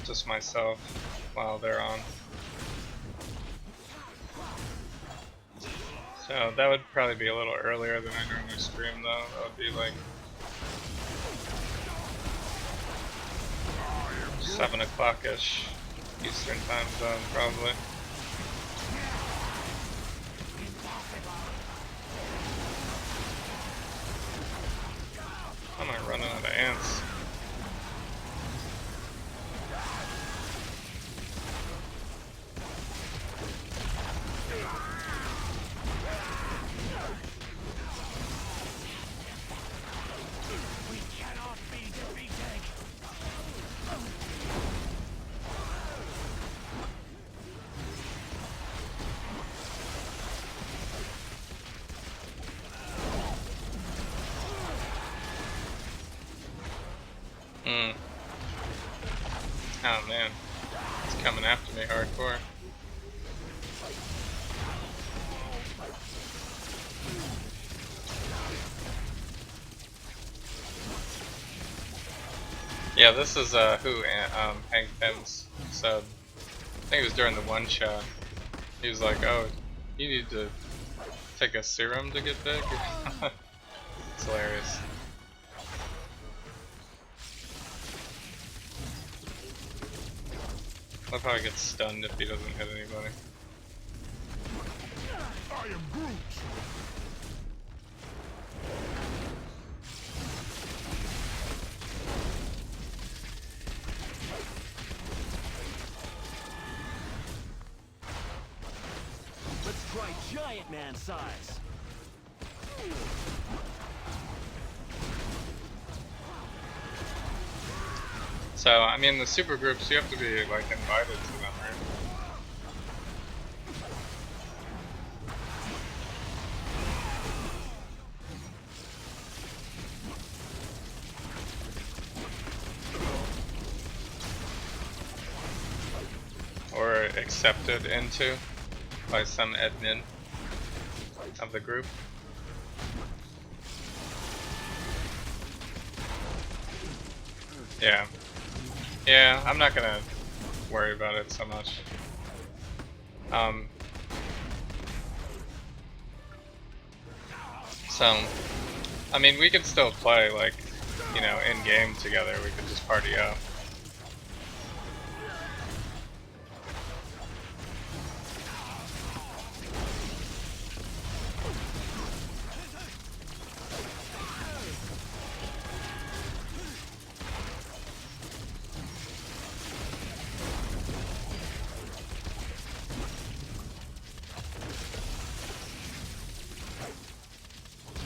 just myself while they're on. So that would probably be a little earlier than I normally stream though. That would be like 7 o'clock-ish Eastern time zone probably. I'm not running out of ants. We cannot be defeated. Oh man, it's coming after me hardcore. Yeah, this is who Hank Pym's said. I think it was during the one shot. He was like, "Oh, you need to take a serum to get big." It's hilarious. Love how he gets stunned if he doesn't hit anybody. I am Groot. Let's try giant man size. So, I mean, the super groups, you have to be, like, invited to them, right? Or accepted into by some admin of the group. Yeah. Yeah, I'm not gonna worry about it so much. So, I mean, we could still play, like, you know, in game together. We could just party up.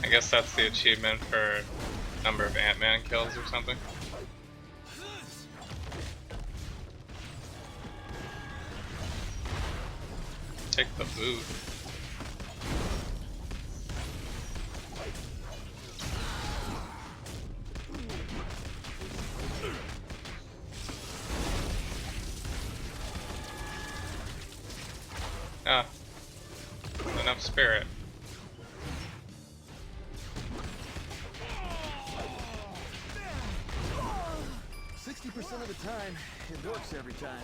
I guess that's the achievement for number of Ant-Man kills or something. Take the boot. Ah, enough spirit. 60% of the time, it works every time.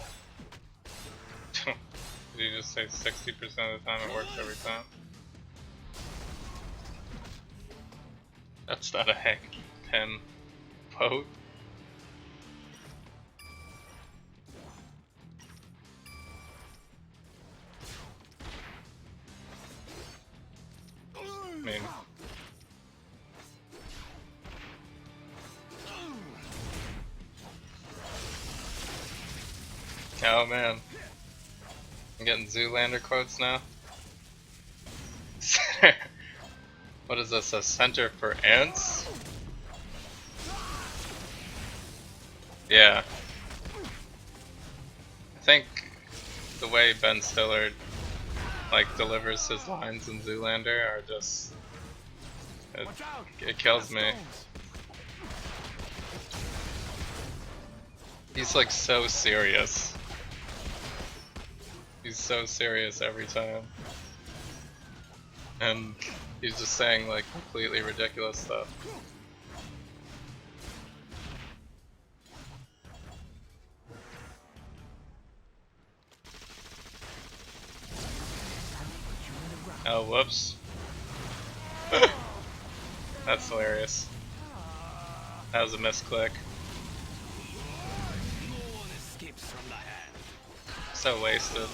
Did you just say 60% of the time it works every time? That's not a heck pen quote. I mean, oh man, I'm getting Zoolander quotes now. What is this, a center for ants? Yeah. I think the way Ben Stiller like delivers his lines in Zoolander are just it kills me. He's like so serious. He's so serious every time. And he's just saying like completely ridiculous stuff. Oh, whoops. That's hilarious. That was a misclick. So wasted.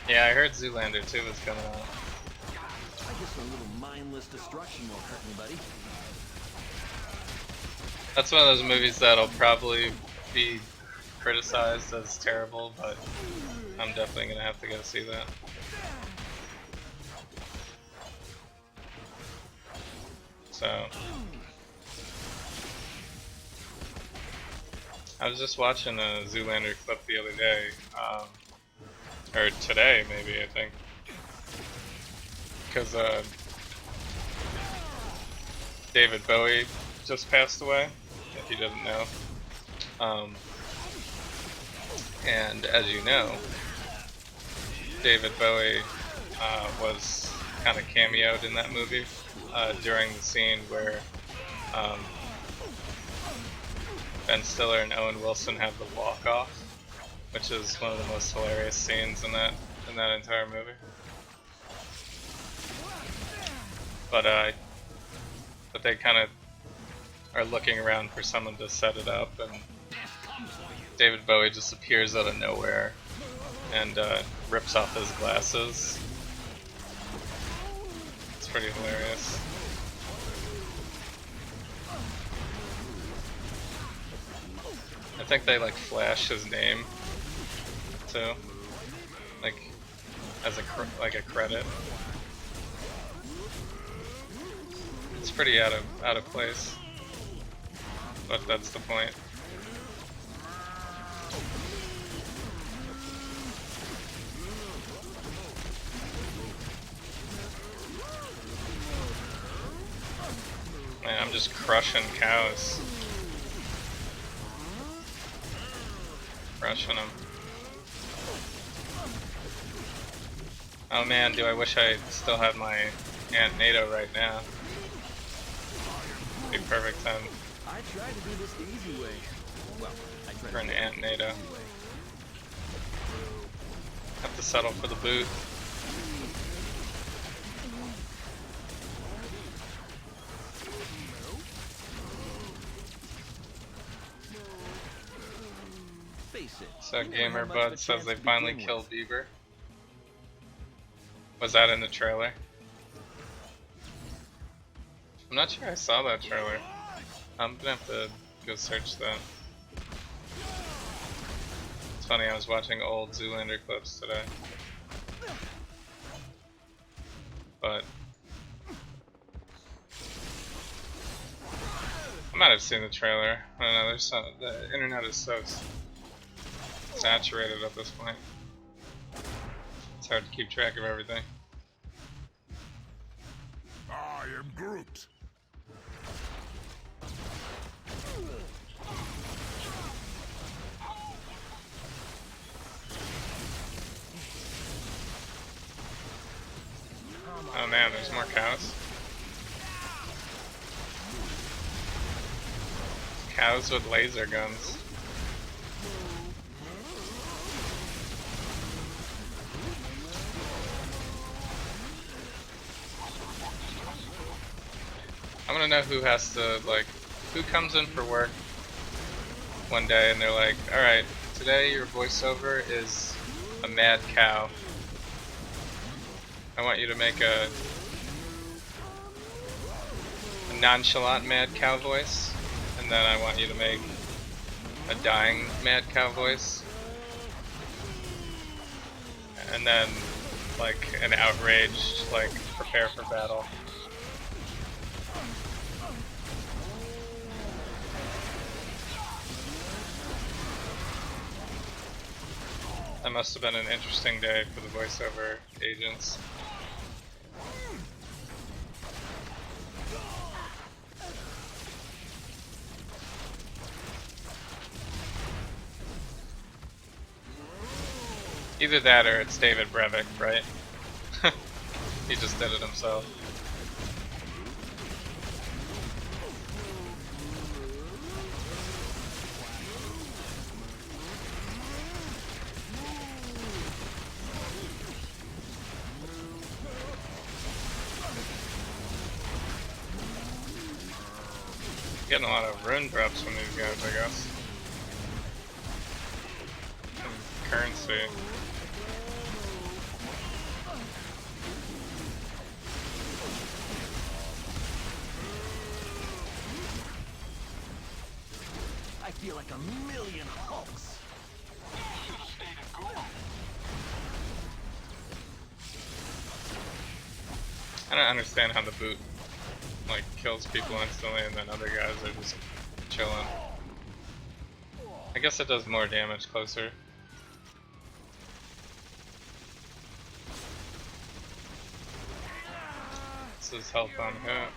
Yeah, I heard Zoolander 2 was coming out. I guess a little mindless destruction won't hurt anybody. That's one of those movies that'll probably be criticized as terrible, but I'm definitely gonna have to go see that. So I was just watching a Zoolander clip the other day, or today maybe, I think, because David Bowie just passed away, if you didn't know. And as you know, David Bowie was kind of cameoed in that movie during the scene where Ben Stiller and Owen Wilson have the walk-off, which is one of the most hilarious scenes in that entire movie. But they kind of are looking around for someone to set it up, and David Bowie just appears out of nowhere and rips off his glasses. It's pretty hilarious. I think they like flash his name too, like as a credit. It's pretty out of place, but that's the point. Man, I'm just crushing cows. Crushing them. Oh man, do I wish I still had my Aunt NATO right now. Be perfect time. I tried to do this the easy way. Well, I tried for an to Aunt NATO. the easy way. Have to settle for the boot. Face it. So you never Gamer had much of a Bud says chance they to finally begin killed with. Beaver. Was that in the trailer? I'm not sure I saw that trailer. I'm gonna have to go search that. It's funny, I was watching old Zoolander clips today. But I might have seen the trailer. I don't know, the internet is so saturated at this point. It's hard to keep track of everything. I am Groot. man, there's more cows. Cows with laser guns. I want to know who has to, like, who comes in for work one day and they're like, alright, today your voiceover is a mad cow. I want you to make a nonchalant mad cow voice, and then I want you to make a dying mad cow voice, and then like an outraged, like, prepare for battle. That must have been an interesting day for the voiceover agents. Either that or it's David Brevik, right? He just did it himself. Getting a lot of rune drops from these guys, I guess. Some currency. I feel like a million Hulks. I don't understand how the boot, like, kills people instantly and then other guys are just chilling. I guess it does more damage closer. This is health on hit.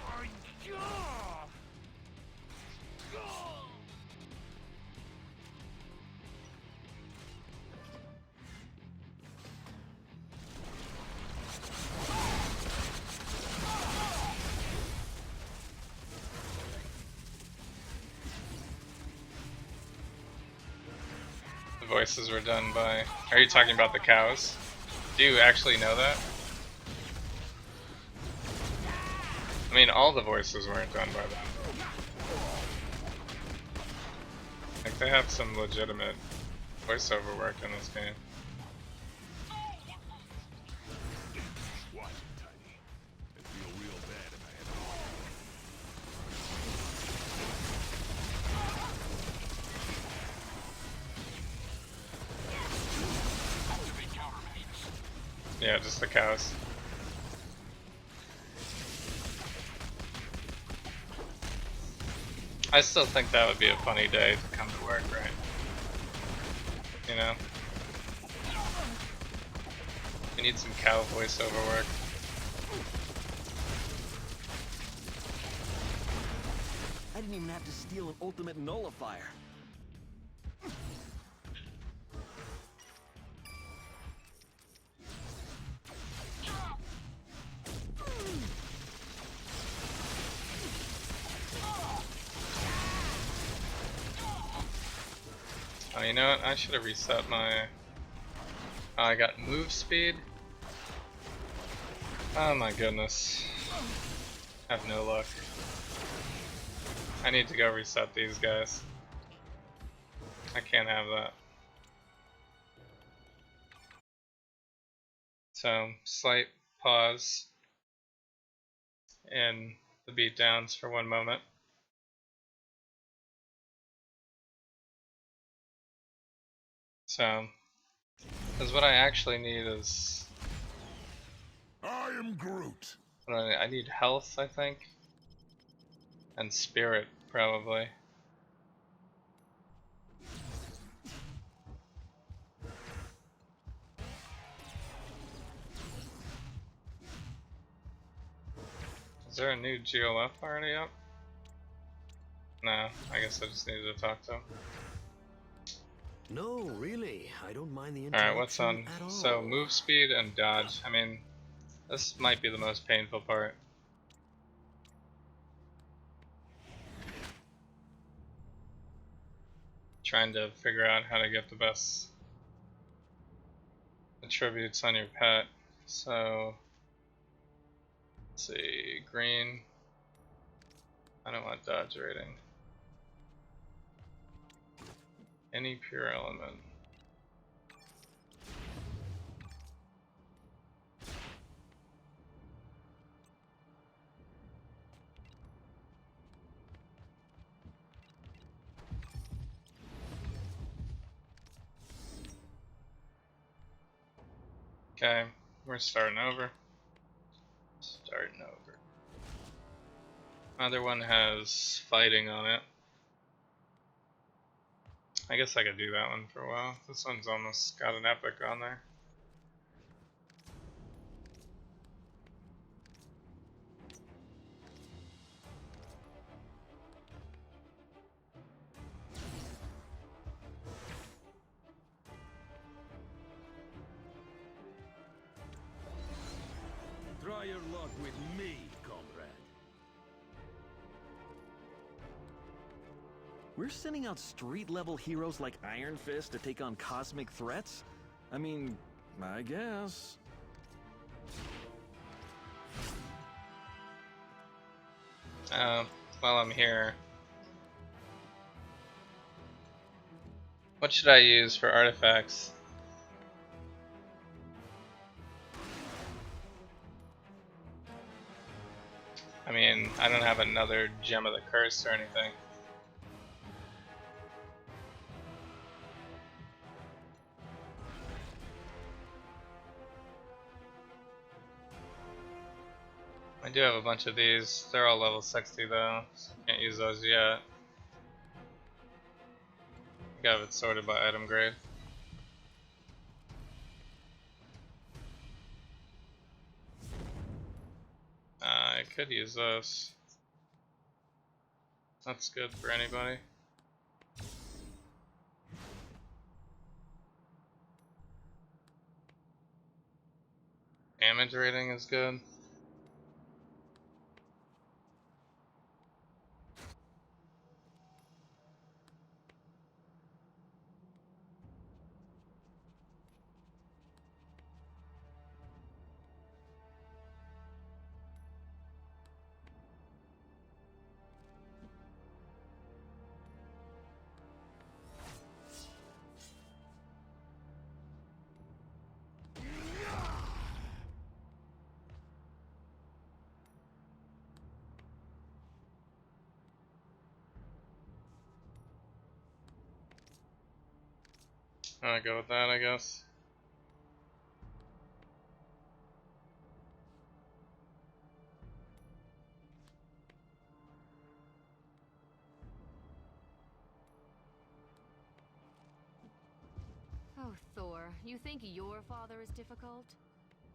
The voices were done by... Are you talking about the cows? Do you actually know that? I mean, all the voices weren't done by them. Like, they have some legitimate voiceover work in this game. Watch it, Tiny. It'd feel real bad if I had Yeah, just the cows. I still think that would be a funny day to come to work, right? You know? We need some cow voiceover work. I didn't even have to steal an ultimate nullifier. Oh, you know what? I should have reset my... Oh, I got move speed. Oh my goodness. I have no luck. I need to go reset these guys. I can't have that. So, slight pause in the beatdowns for one moment. So, because what I actually need is... I am Groot. What do I need health, I think. And spirit, probably. Is there a new GLF already up? No, I guess I just needed to talk to him. No, really. I don't mind the Alright, what's on? interruption at all. So, move speed and dodge. I mean, This might be the most painful part. Trying to figure out how to get the best attributes on your pet. So, let's see, green. I don't want dodge rating. Any pure element. Okay, we're starting over. Starting over. Other one has fighting on it. I guess I could do that one for a while. This one's almost got an epic on there. Try your luck with me, comrade. We're sending out street-level heroes like Iron Fist to take on cosmic threats? I mean, I guess. While I'm here, what should I use for artifacts? I mean, I don't have another Gem of the Curse or anything. I do have a bunch of these. They're all level 60 though, so can't use those yet. I got it sorted by item grade. I could use those. That's good for anybody. Damage rating is good. I'll go with that, I guess. Oh, Thor, you think your father is difficult?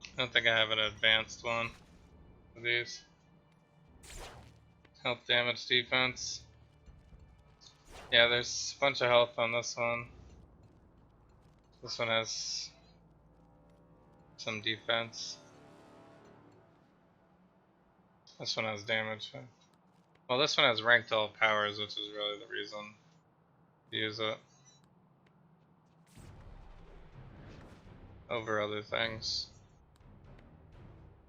I don't think I have an advanced one of these. Health, damage, defense. Yeah, there's a bunch of health on this one. This one has some defense. This one has damage. Well, this one has ranked all powers, which is really the reason to use it over other things.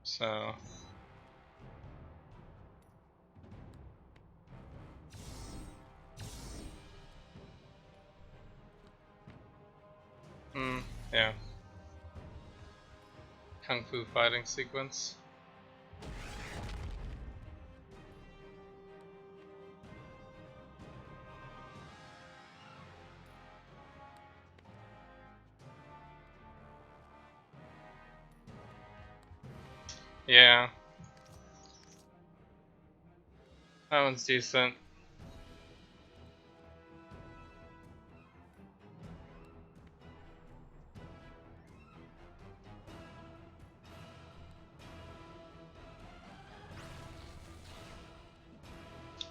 So, yeah. Kung Fu fighting sequence. Yeah. That one's decent.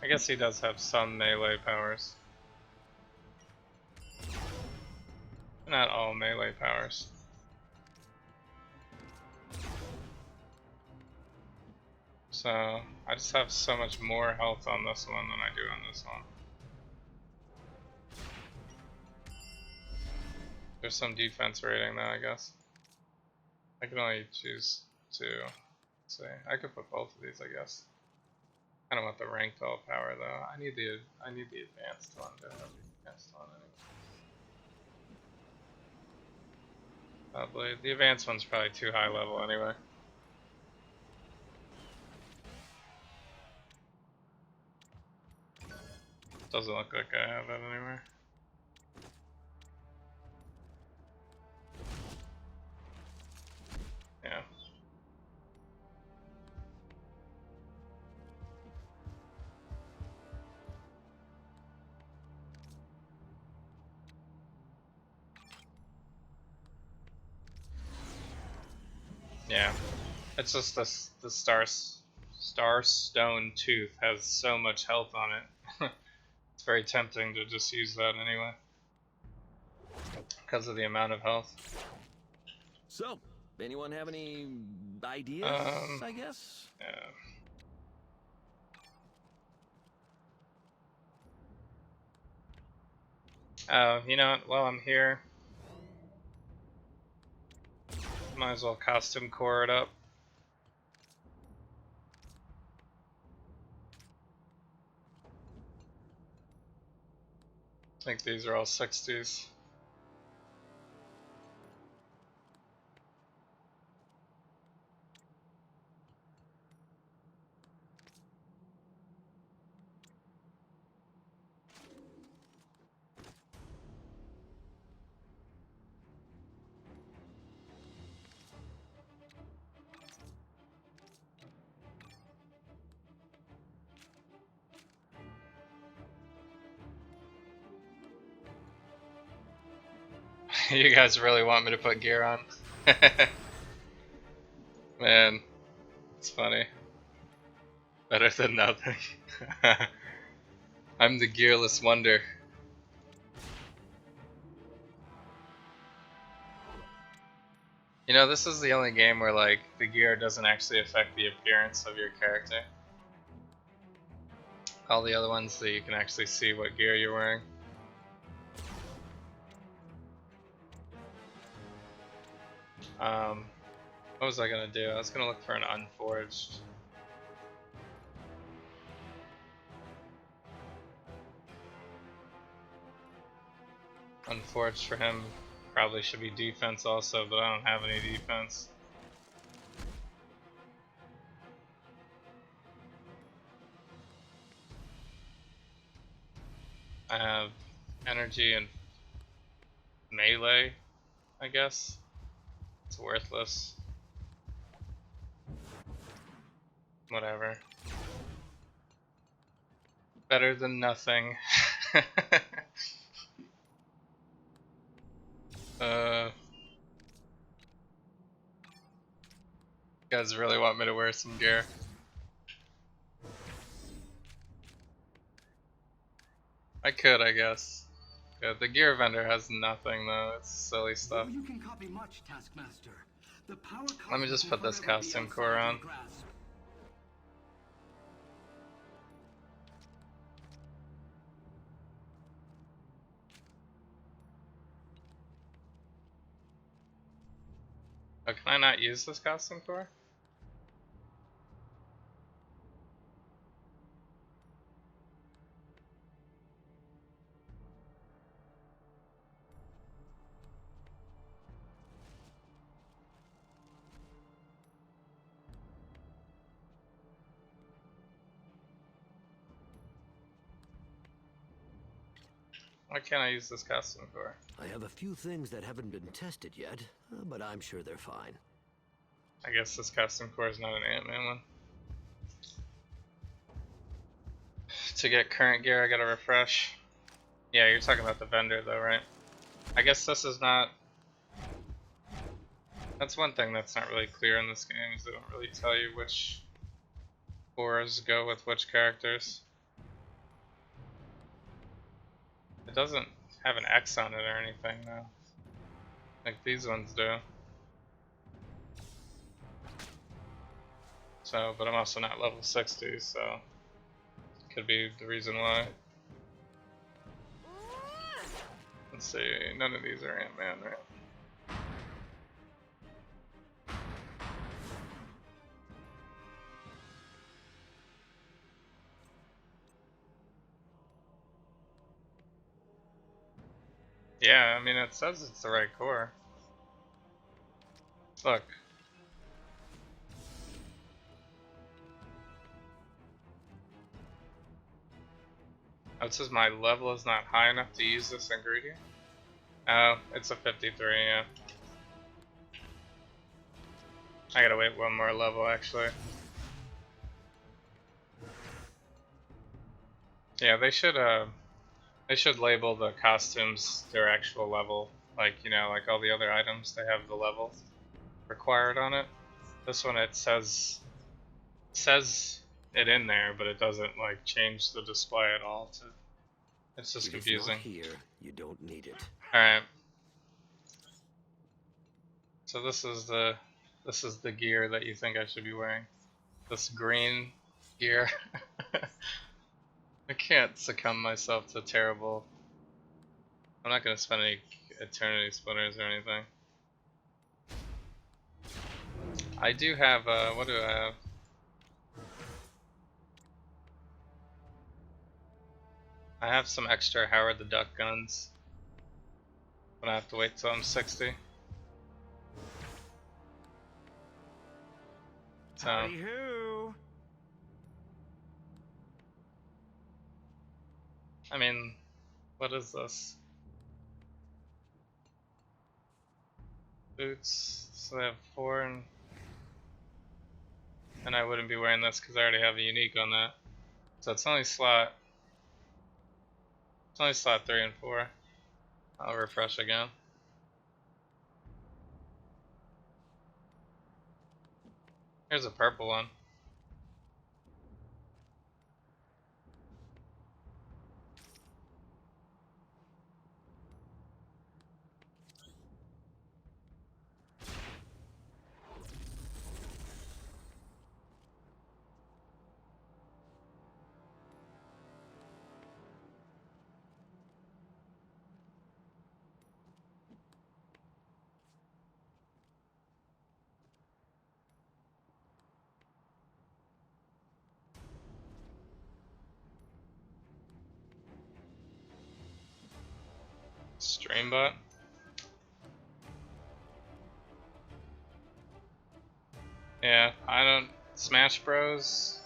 I guess he does have some melee powers. Not all melee powers. So I just have so much more health on this one than I do on this one. There's some defense rating though, I guess. I can only choose two. Let's see, I could put both of these, I guess. I don't want the ranked all power though. I need the advanced one to have the advanced one anyway. Probably the advanced one's probably too high level anyway. Doesn't look like I have it anywhere. Yeah. Yeah. It's just the Starstone Tooth has so much health on it. It's very tempting to just use that anyway. Because of the amount of health. So, anyone have any ideas, I guess? Yeah. Oh, you know what? While I'm here, might as well costume core it up. I think these are all 60s. You guys really want me to put gear on? Man, it's funny. Better than nothing. I'm the gearless wonder. You know, this is the only game where like the gear doesn't actually affect the appearance of your character. All the other ones that you can actually see what gear you're wearing. What was I gonna do? I was gonna look for an unforged. Unforged for him probably should be defense also, but I don't have any defense. I have energy and melee, I guess. It's worthless. Whatever. Better than nothing. You guys really want me to wear some gear? I could, I guess. Yeah, the gear vendor has nothing though. It's silly stuff. You can copy much, Taskmaster. The power Let me just put this costume core on. Oh, can I not use this costume core? Why can't I use this costume core? I have a few things that haven't been tested yet, but I'm sure they're fine. I guess this costume core is not an Ant-Man one. To get current gear, I gotta refresh. Yeah, you're talking about the vendor though, right? I guess this is not... That's one thing that's not really clear in this game, is they don't really tell you which cores go with which characters. It doesn't have an X on it or anything though. Like these ones do. So, but I'm also not level 60, so could be the reason why. Let's see, none of these are Ant-Man, right? Yeah, I mean, it says it's the right core. Look. Oh, it says my level is not high enough to use this ingredient. Oh, it's a 53, yeah. I gotta wait one more level, actually. Yeah, they should label the costumes their actual level. Like, you know, like all the other items, they have the level required on it. This one, it says it in there, but it doesn't like change the display at all. It's just confusing. If it's not here, you don't need it. Alright. So this is the gear that you think I should be wearing. This green gear. I can't succumb myself to terrible. I'm not gonna spend any eternity splinters or anything. I do have what do I have? I have some extra Howard the Duck guns. But I have to wait till I'm 60. So Howdy-hoo. I mean, what is this? Boots. So I have 4, and I wouldn't be wearing this because I already have a unique on that. So it's only slot 3 and 4. I'll refresh again. Here's a purple one. Streambot. Yeah, I don't. Smash Bros.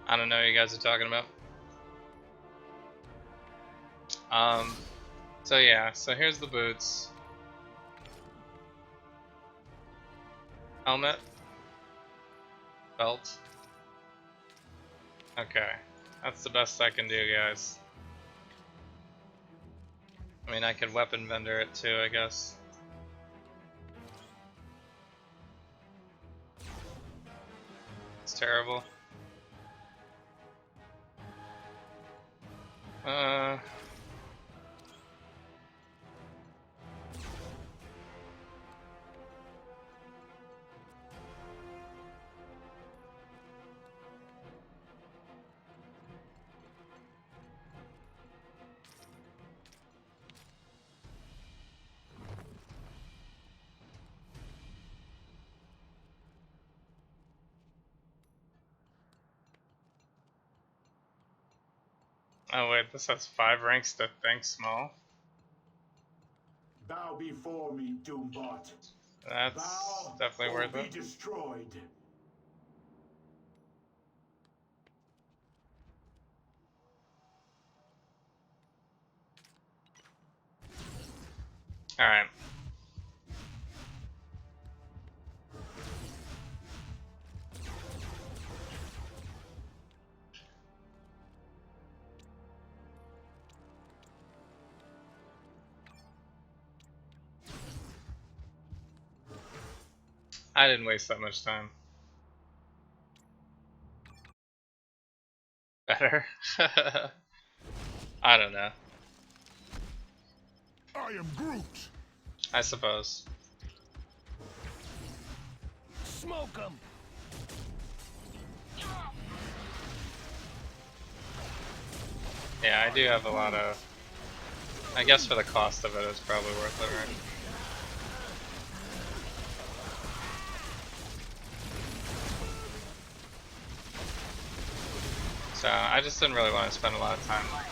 I don't know what you guys are talking about. So yeah, so here's the boots. Helmet. Belt. Okay. That's the best I can do, guys. I mean, I could weapon vendor it too, I guess. It's terrible. Oh wait, this has 5 ranks to think small. Bow before me, Doombot. That's Bow definitely or worth be it. destroyed. Alright. I didn't waste that much time. Better? I don't know. I am Groot. I suppose. Smoke 'em. Yeah, I do have a lot of. I guess for the cost of it, it's probably worth it, right? So I just didn't really want to spend a lot of time like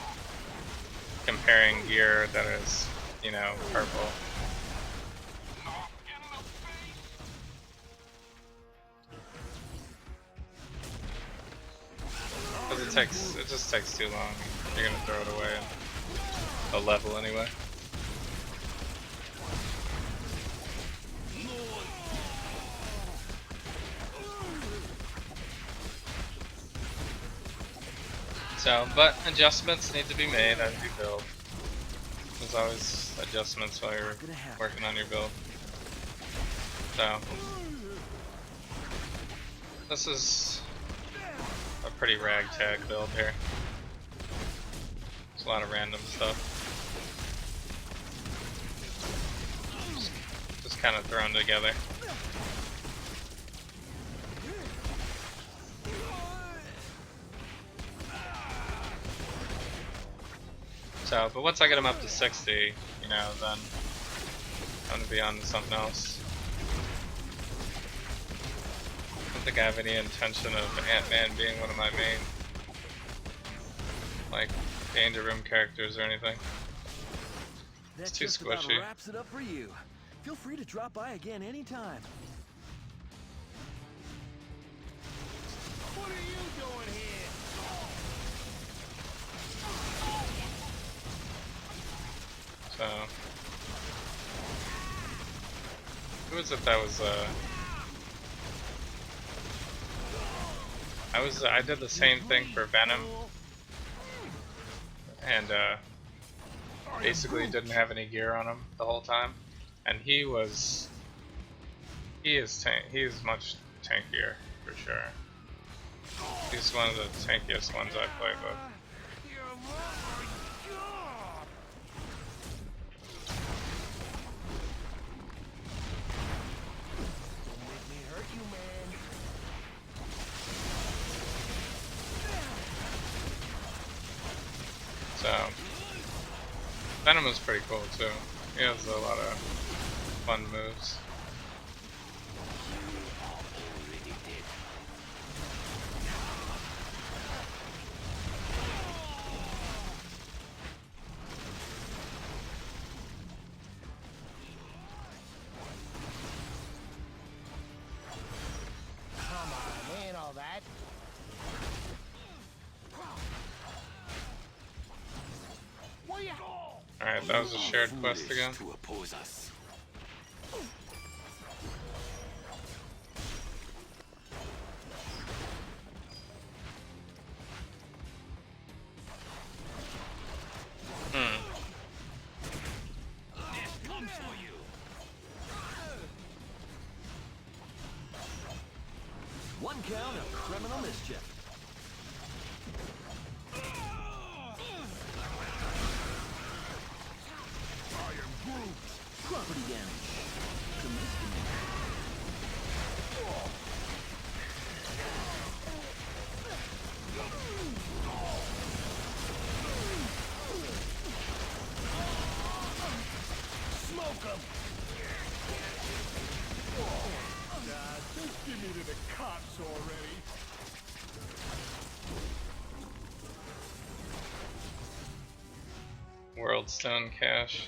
comparing gear that is, you know, purple. Because it just takes too long. You're gonna throw it away in a level anyway. So, but adjustments need to be made as you build. There's always adjustments while you're working on your build. So, this is a pretty ragtag build here. There's a lot of random stuff. Just kind of thrown together. So, but once I get him up to 60, you know, then I'm gonna be on to something else. I don't think I have any intention of Ant-Man being one of my main, like, danger room characters or anything. It's too just about squishy. wraps it up for you. Feel free to drop by again anytime. What are you doing here? So, who was it that was, I did the same thing for Venom, and, basically didn't have any gear on him the whole time, and he is much tankier, for sure. He's one of the tankiest ones I played with. So, Venom is pretty cool too. He has a lot of fun moves. Come on, ain't all that. Alright, that was a shared quest again. To oppose us. This comes for you. One count of criminal mischief. Property damage. To misdemeanor. Smoke 'em. Just give me to the cops already. World Stone Cache.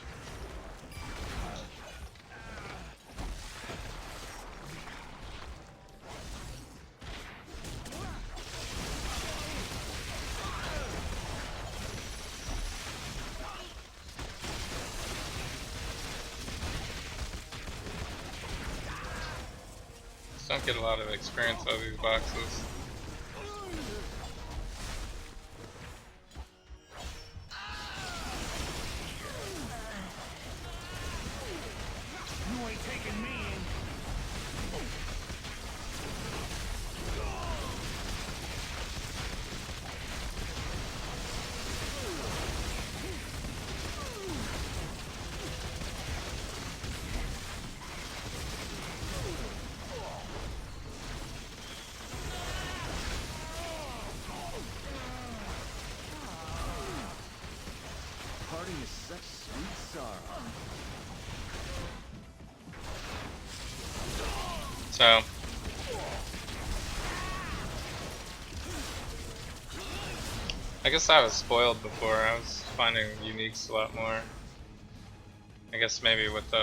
Don't get a lot of experience out of these boxes. You ain't taking me in. is such sweet sorrow. So I guess I was spoiled before. I was finding uniques a lot more. I guess maybe with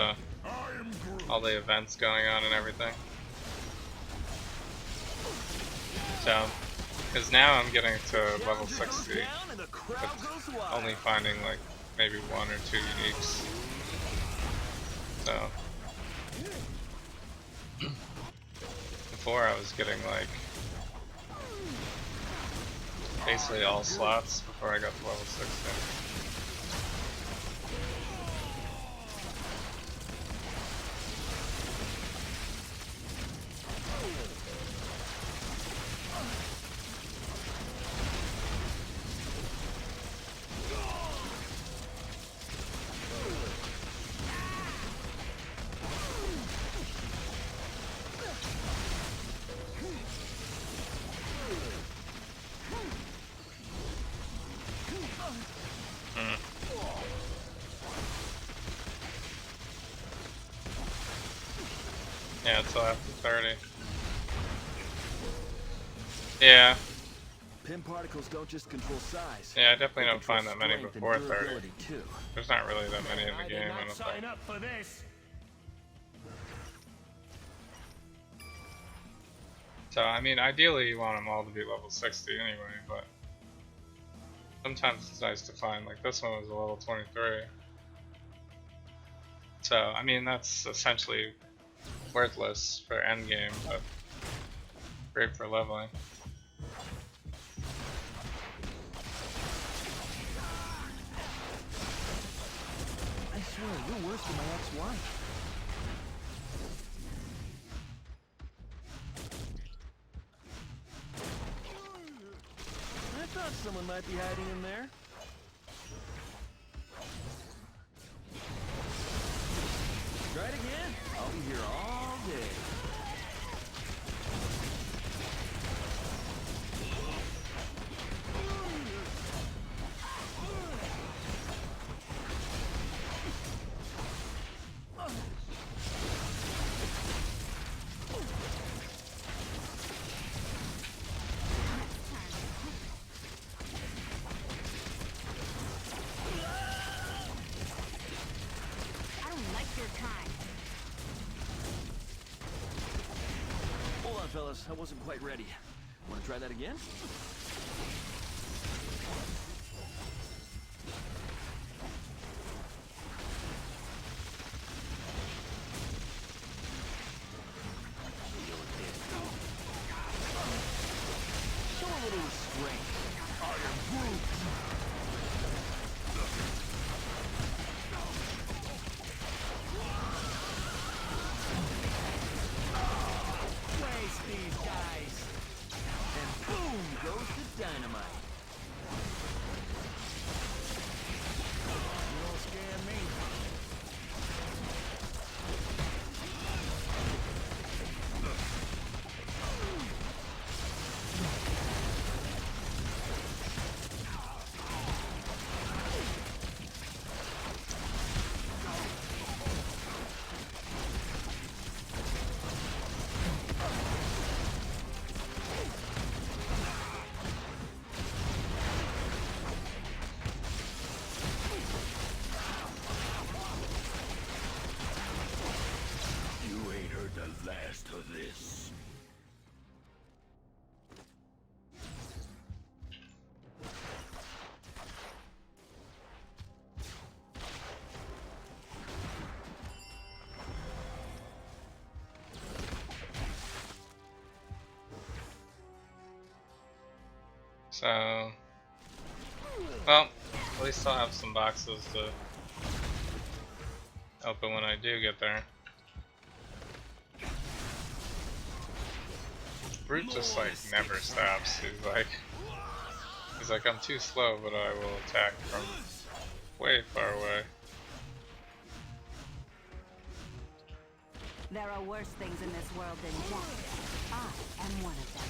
all the events going on and everything. So, because now I'm getting to level 60 with only finding like maybe 1 or 2 uniques. So, before I was getting like basically all slots before I got to level 60. Yeah, until after 30. Yeah. Pin particles don't just control size. Yeah, I definitely They don't control find that many strength and before 30. durability, too. There's not really that many in the game, I not don't sign think. up for this. So, I mean, ideally you want them all to be level 60 anyway, but sometimes it's nice to find, like this one was a level 23. So, I mean, that's essentially worthless for endgame, but great for leveling. I swear, you're worse than my ex-wife. I thought someone might be hiding in there. Try it again. I'll be here all day. I don't like your kind. Hold on, fellas. I wasn't quite ready. Want to try that again? Show a little restraint. Waste these guys. And boom goes the dynamite. You don't scare me. You ain't heard the last of this. So, well, at least I'll have some boxes to open when I do get there. Brute just like never stops. He's like, I'm too slow, but I will attack from way far away. There are worse things in this world than death. I am one of them.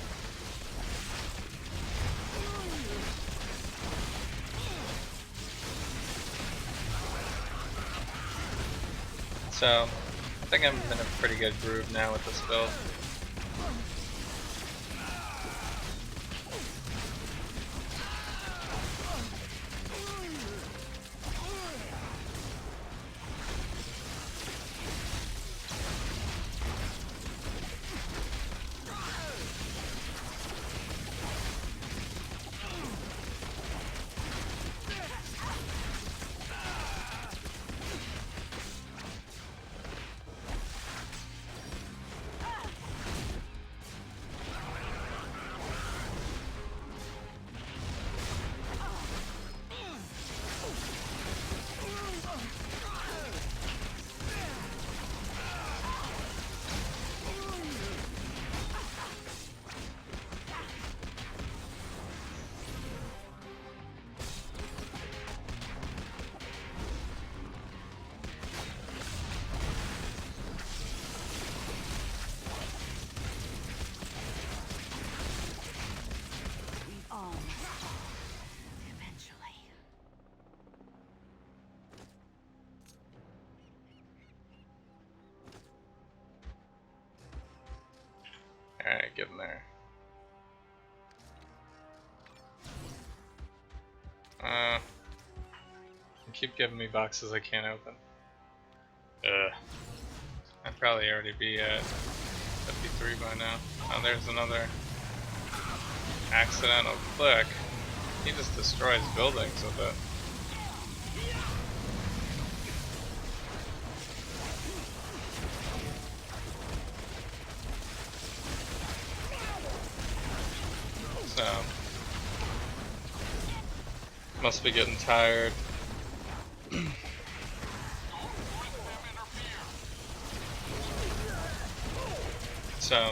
So I think I'm in a pretty good groove now with this build. All must fall, eventually. Alright, get in there. Keep giving me boxes I can't open. I'd probably already be at 53 by now. Oh, there's another accidental click. He just destroys buildings with it. So, must be getting tired. So, I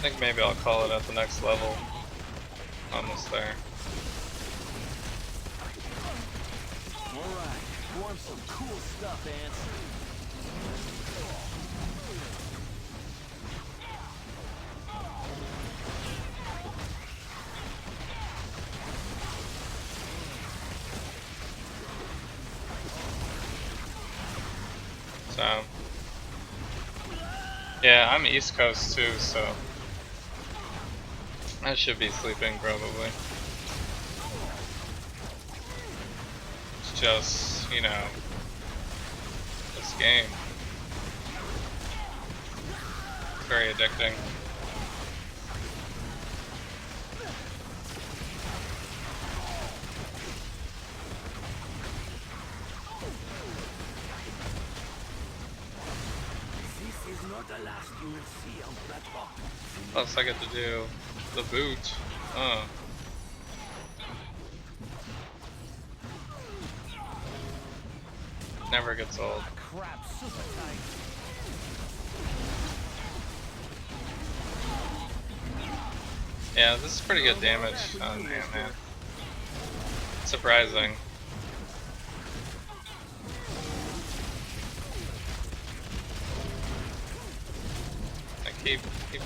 think maybe I'll call it at the next level. Almost there. Alright, form some cool stuff, ants. So, yeah, I'm East Coast too, so I should be sleeping probably. It's just, you know, this game. It's very addicting. This is not the last you will see on platform. Plus I get to do the boot. Never gets old. Crap, super tight. Yeah, this is pretty good damage on Ant-Man. Surprising. Like he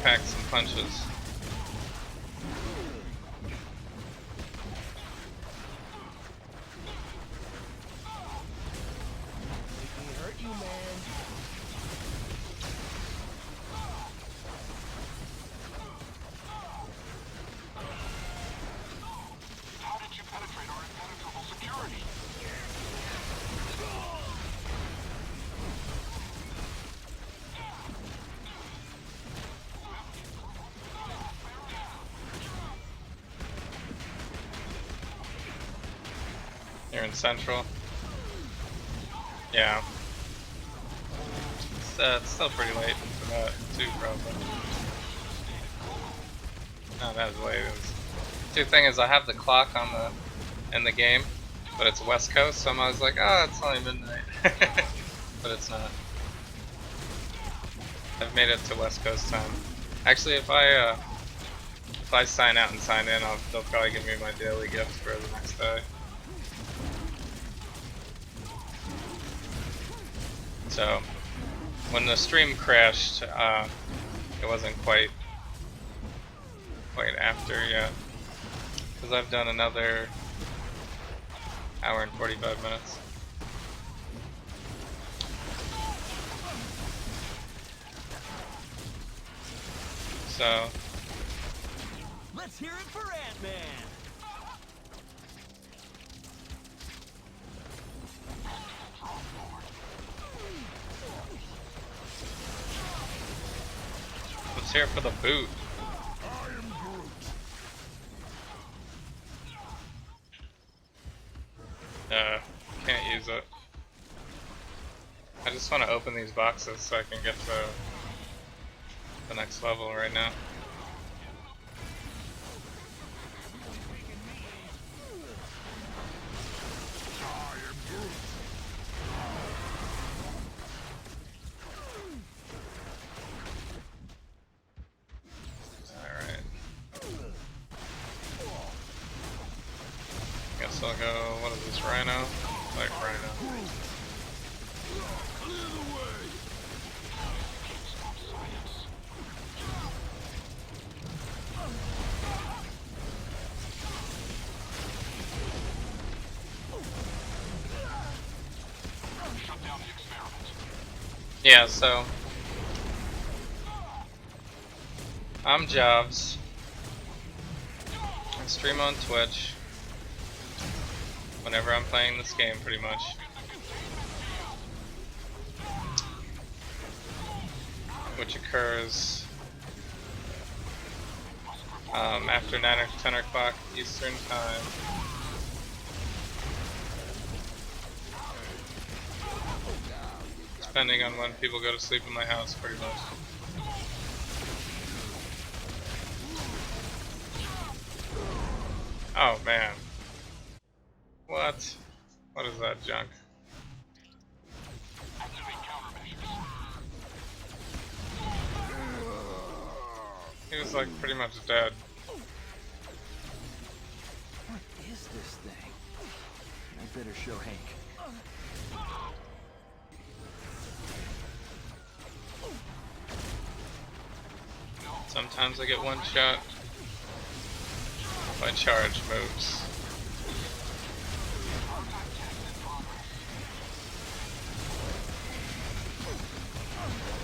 packs some punches. He hurt you, man. How did you penetrate our impenetrable security? You're in Central. Yeah. It's still pretty late for that too, probably. Not as late as. The thing is, I have the clock on in the game, but it's West Coast, so I'm always like, oh, it's only midnight, but it's not. I've made it to West Coast time. Actually, if I sign out and sign in, they'll probably give me my daily gift for the next day. So, when the stream crashed, it wasn't quite after yet, because I've done another hour and 45 minutes. So Let's hear it for Ant-Man. let's hear it for the boot. Can't use it. I just want to open these boxes so I can get to the next level right now. Alright. Guess I'll go, what is this, Rhino? Like Rhino. Yeah, so I'm Javs. I stream on Twitch whenever I'm playing this game, pretty much. Which occurs after 9 or 10 o'clock Eastern Time. Depending on when people go to sleep in my house, pretty much. Oh man. What? What is that junk? He was like pretty much dead. What is this thing? I better show Hank. Sometimes I get one shot by charge moves.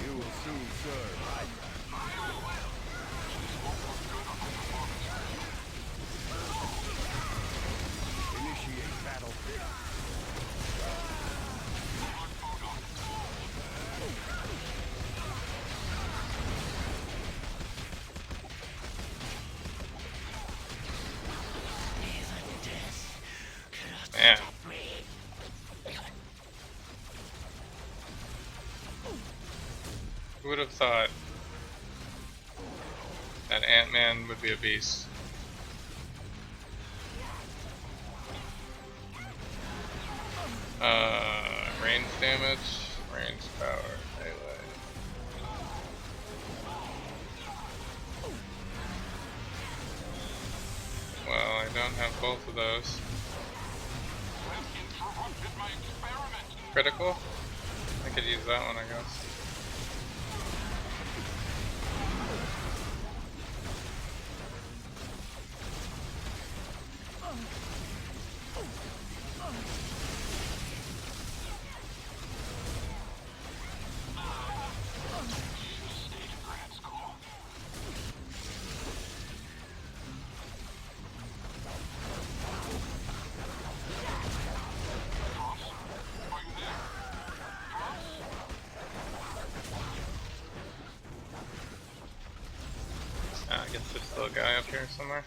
You will soon serve. Initiate battle. Man. Who would have thought that Ant-Man would be a beast? Range damage, range power, melee. Well, I don't have both of those. Critical? I could use that one, I guess. I guess there's still a guy up here somewhere.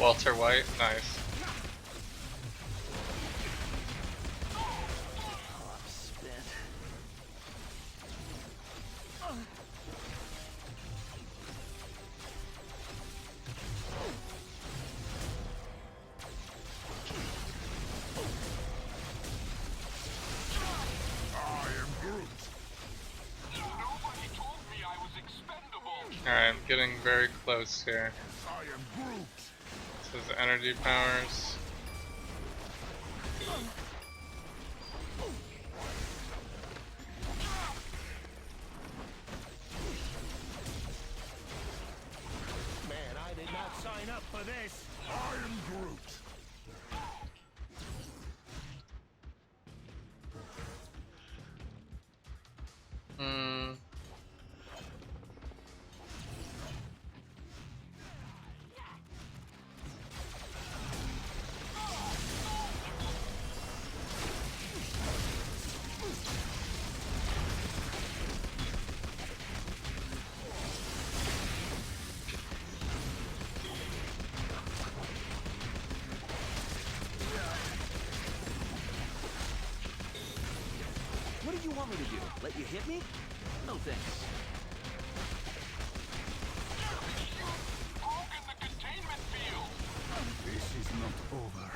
Walter White, nice. Spit. getting very close here. I am Groot. This is energy powers. Man, I did not sign up for this. I am Groot. Hmm. What do you want me to do? Let you hit me? No thanks. This is not over.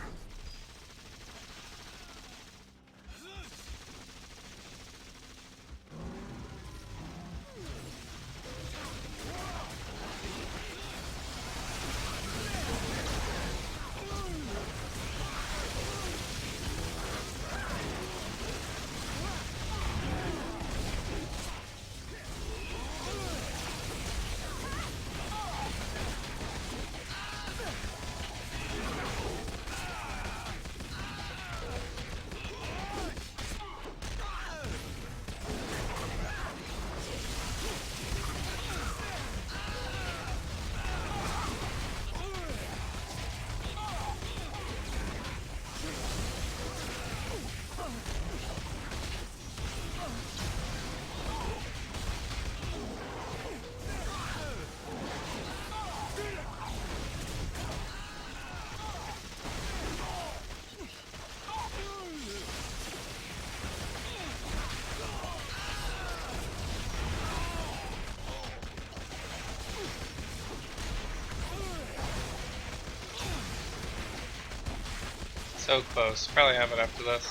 So close. Probably have it after this.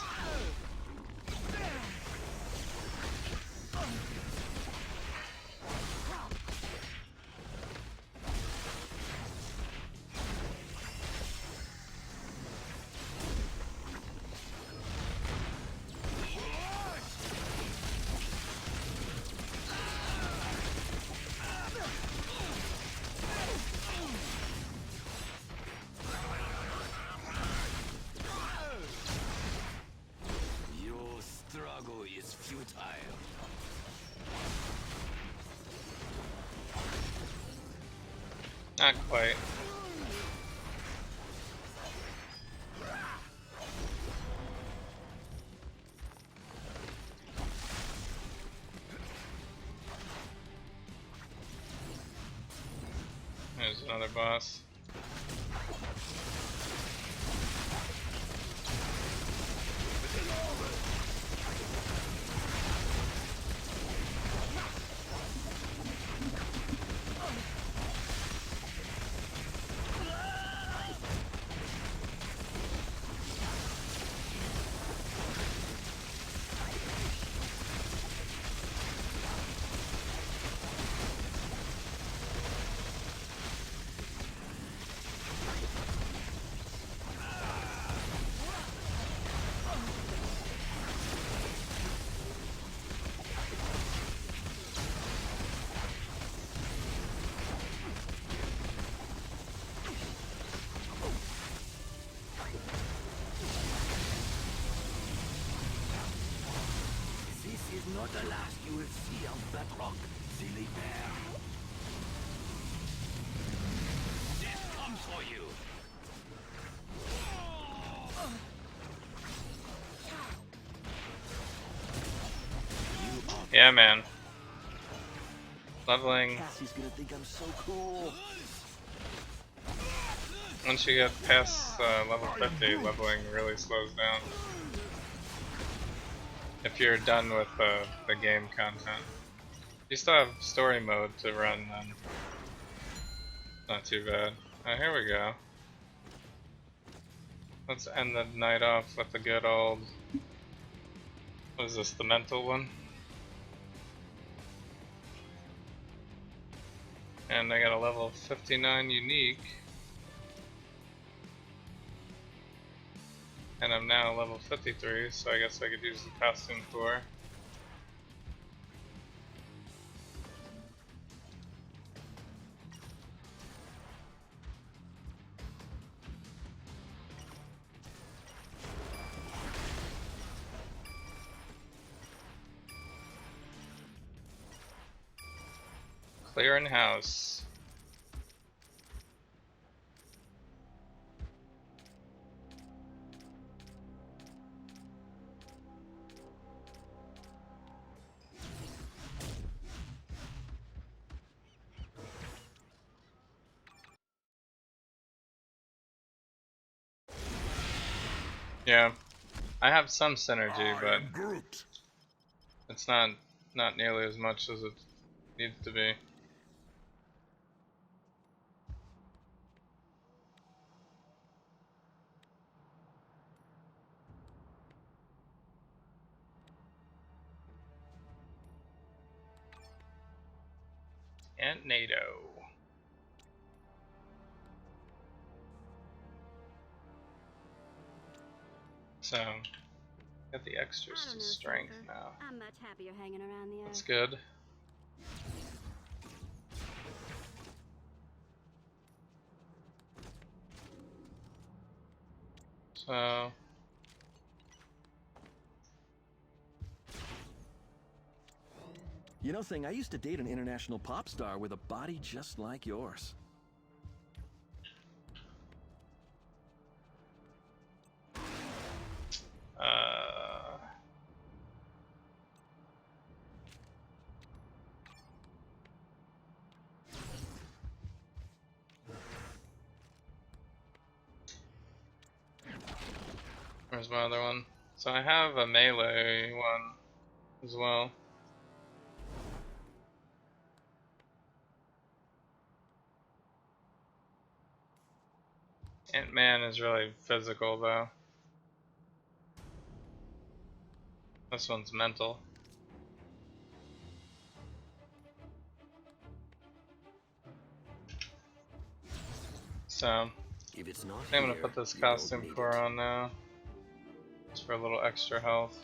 Your struggle is futile. Not quite. There's another boss. This is not the last you will see of that rock, silly bear. This comes for you. Yeah, man. Leveling. Cassie's gonna think I'm so cool. Once you get past level 50, leveling really slows down. If you're done with the game content. You still have story mode to run then. Not too bad. Oh, here we go. Let's end the night off with a good old... What is this, the mental one? And I got a level 59 unique. And I'm now level 53, so I guess I could use the costume core. Clearing house. Yeah, I have some synergy, but it's not nearly as much as it needs to be. And NATO. So, got the extras I don't to know, strength Joker. now. I'm much happier hanging around the That's earth. good. So, You know, Thing, I used to date an international pop star with a body just like yours. uh, where's my other one? So I have a melee one as well. Ant-Man is really physical though. This one's mental. So, If it's not I'm gonna here, put this you don't costume need core it. on now. Just for a little extra health.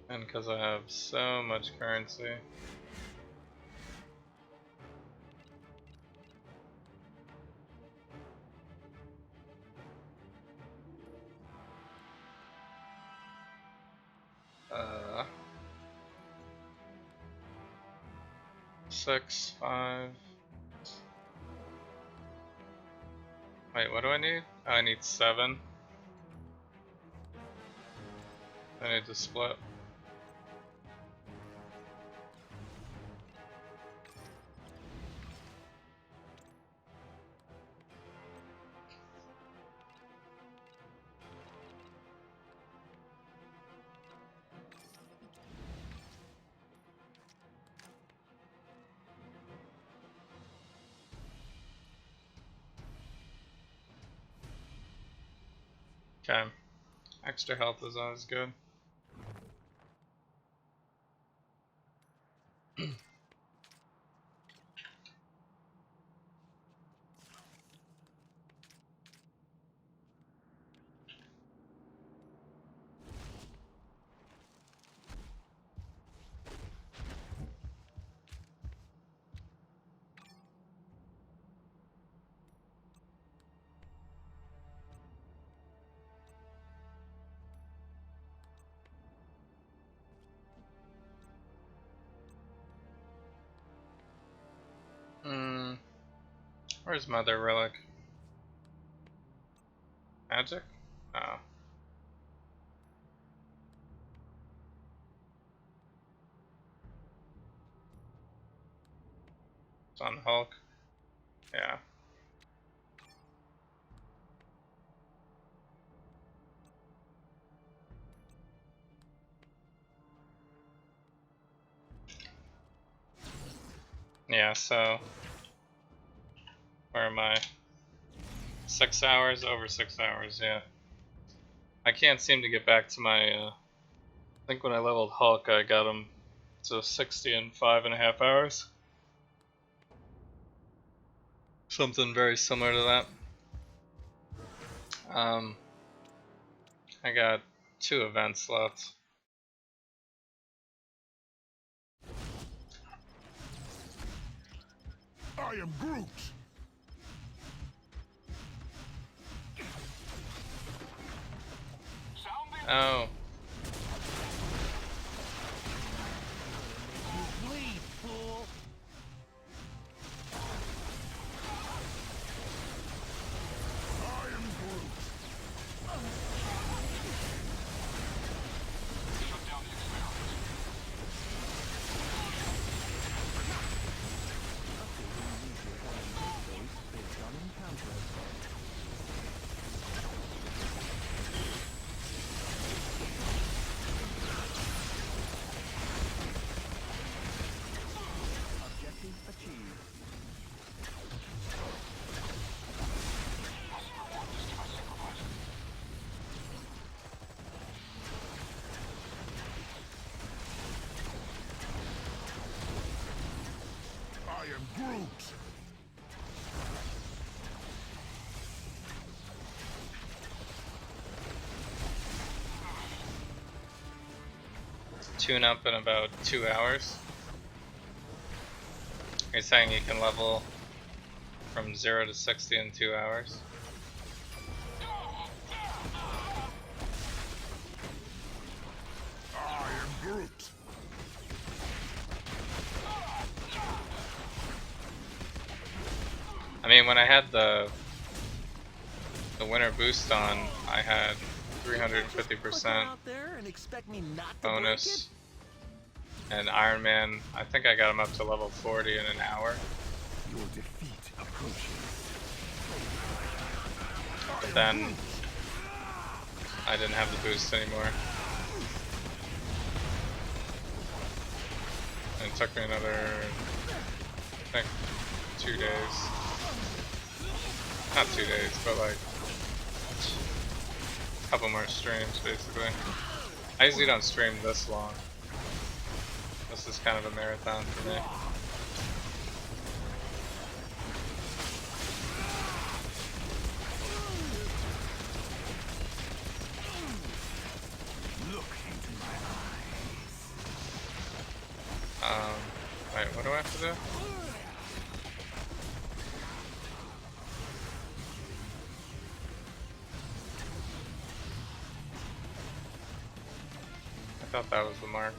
And because I have so much currency. Uh, 6, 5. Wait, what do I need? Oh, I need 7. I need to split. Okay. Extra health is always good. Where's Mother Relic? Magic? Oh. It's on Hulk. Yeah. Yeah, so where am I? 6 hours? Over 6 hours, yeah. I can't seem to get back to my, I think when I leveled Hulk, I got him So 60 in 5.5 hours. Something very similar to that. I got 2 events left. I am Groot. Oh, Bleed, fool! I am Groot. Based on encounter. Objective achieved. I am Groot. tune up in about 2 hours. You're saying you can level from 0 to 60 in 2 hours? I am Groot. I mean, when I had the winter boost on, I had 350% Out there and expect me not to bonus. And Iron Man, I think I got him up to level 40 in an hour. Your defeat approaches. But then I didn't have the boost anymore. And it took me another, I think, 2 days. Not 2 days, but like a couple more streams basically. I usually don't stream this long. This is kind of a marathon for me. Look into my eyes. Wait, what do I have to do? I thought that was the mark.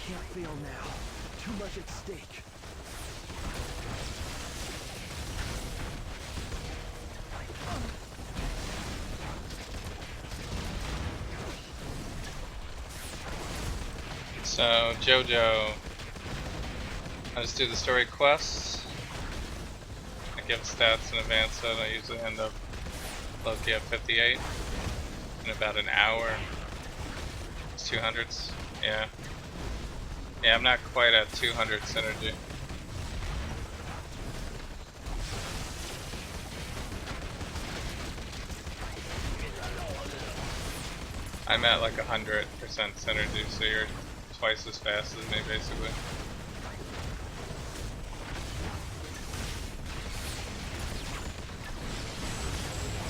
Can't fail now. Too much at stake. So, JoJo, I just do the story quests. I give stats in advance, so I usually end up low-key at 58 in about an hour. It's 200s, yeah. Yeah, I'm not quite at 200 synergy. I'm at like 100% synergy, so you're twice as fast as me, basically.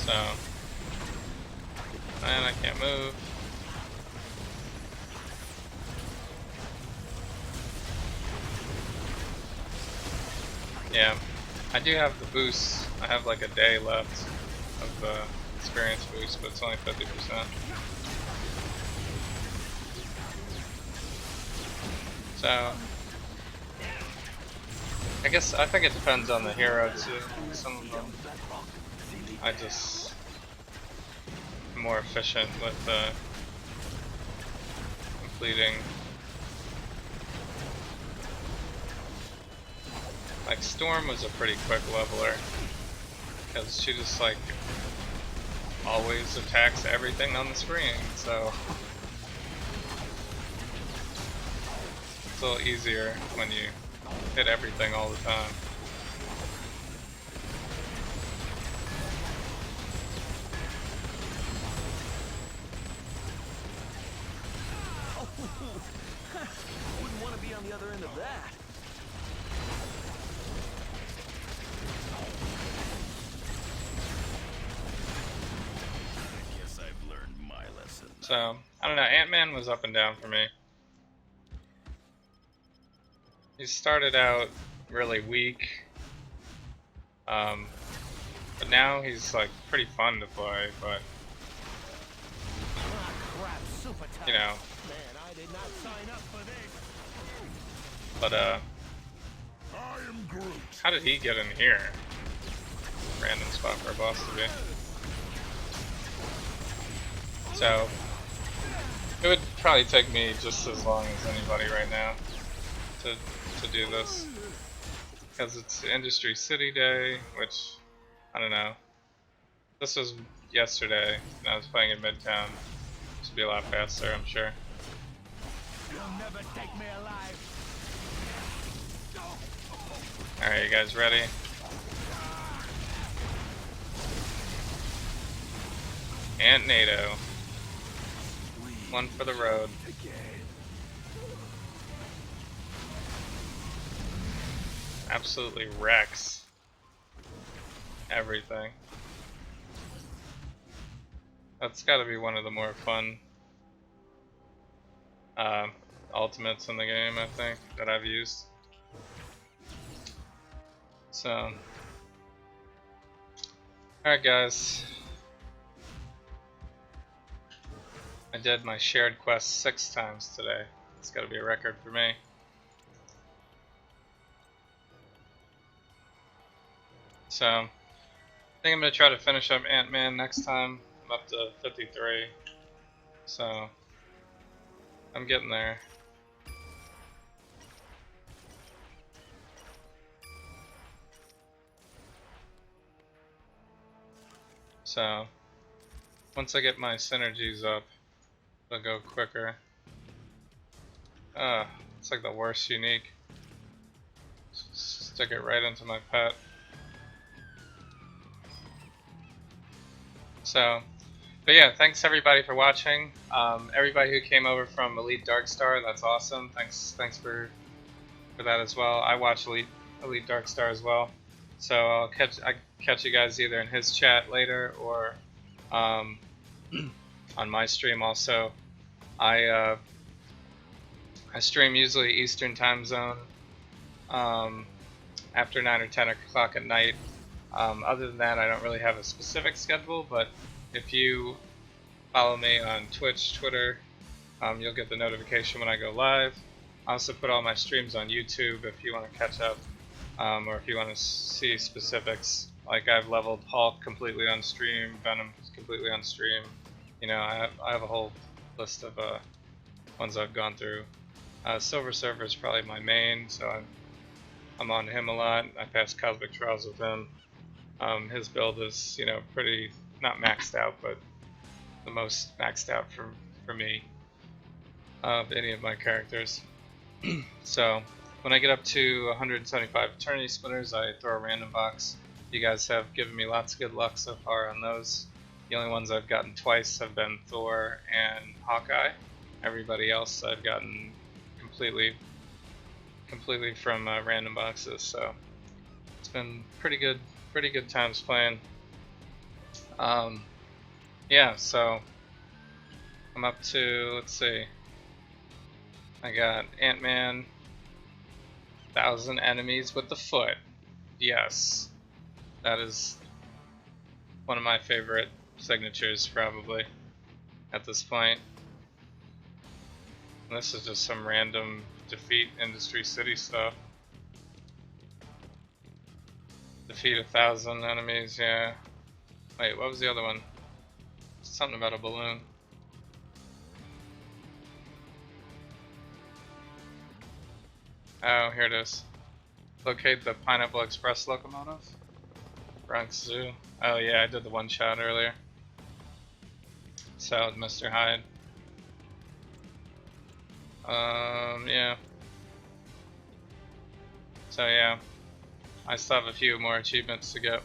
So, and I can't move. Yeah, I do have the boost. I have like a day left of the experience boost, but it's only 50%. So, I think it depends on the hero too. Some of them, I just am more efficient with completing. Like Storm was a pretty quick leveler because she just like always attacks everything on the screen, so it's a little easier when you hit everything all the time. Wouldn't want to be on the other end of that. I guess I've learned my lesson. So, I don't know, Ant-Man was up and down for me. He started out really weak, but now he's like pretty fun to play, but Ah, crap, super tough. you know, Man, I did not sign up for this. but I am Groot. how did he get in here? Random spot for a boss to be. So, it would probably take me just as long as anybody right now to do this. Because it's Industry City Day, which, I don't know. This was yesterday, and I was playing in Midtown. This would be a lot faster, I'm sure. You'll never take me alive. Alright, you guys ready? And NATO. One for the road. Absolutely wrecks everything. That's gotta be one of the more fun ultimates in the game, I think, that I've used. So, alright guys. I did my shared quest 6 times today. It's gotta be a record for me. So, I think I'm gonna try to finish up Ant-Man next time. I'm up to 53. So, I'm getting there. So, once I get my synergies up, it'll go quicker. It's like the worst unique. Stick it right into my pet. So, but yeah, thanks everybody for watching. Everybody who came over from Elite Darkstar, that's awesome. Thanks for that as well. I watch Elite Darkstar as well. So I catch you guys either in his chat later or on my stream also. I stream usually Eastern time zone after 9 or 10 o'clock at night. Other than that, I don't really have a specific schedule, but if you follow me on Twitch, Twitter, you'll get the notification when I go live. I also put all my streams on YouTube if you want to catch up, or if you want to see specifics. Like I've leveled Hulk completely on stream, Venom completely on stream. You know, I have a whole list of ones I've gone through. Silver Surfer is probably my main, so I'm on him a lot. I passed Cosmic Trials with him. His build is, you know, pretty, not maxed out, but the most maxed out for me of any of my characters. So when I get up to 175 Eternity Splitters, I throw a random box. You guys have given me lots of good luck so far on those. The only ones I've gotten twice have been Thor and Hawkeye. Everybody else I've gotten completely from random boxes. So it's been pretty good times playing. Yeah, so I'm up to, let's see, I got Ant-Man, 1,000 enemies with the foot. Yes, that is one of my favorite signatures probably at this point. And this is just some random defeat Industry City stuff. Defeat 1,000 enemies, yeah. Wait, what was the other one? Something about a balloon. Oh, here it is. Locate the Pineapple Express locomotive. Bronx Zoo. Oh yeah, I did the one shot earlier. Salad Mr. Hyde. Yeah. So yeah, I still have a few more achievements to get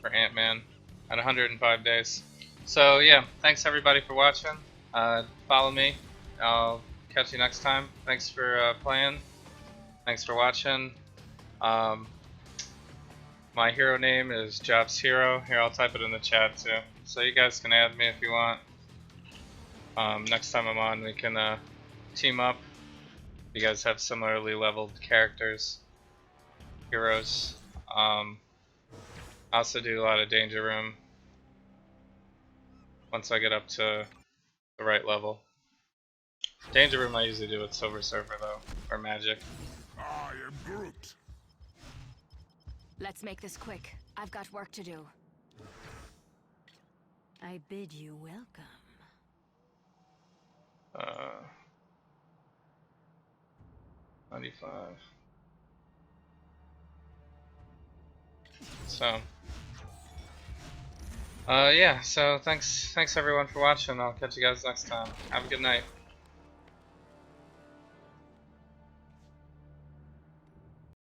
for Ant-Man at 105 days. So yeah, thanks everybody for watching. Follow me. I'll catch you next time. Thanks for playing. Thanks for watching. My hero name is Javs Hero. Here, I'll type it in the chat too. So you guys can add me if you want. Next time I'm on, we can team up. You guys have similarly leveled characters, heroes. I also do a lot of Danger Room once I get up to the right level. Danger Room I usually do with Silver Surfer though, or Magic. I am Groot. Let's make this quick. I've got work to do. I bid you welcome. 95. So, yeah. So thanks everyone for watching. I'll catch you guys next time. Have a good night.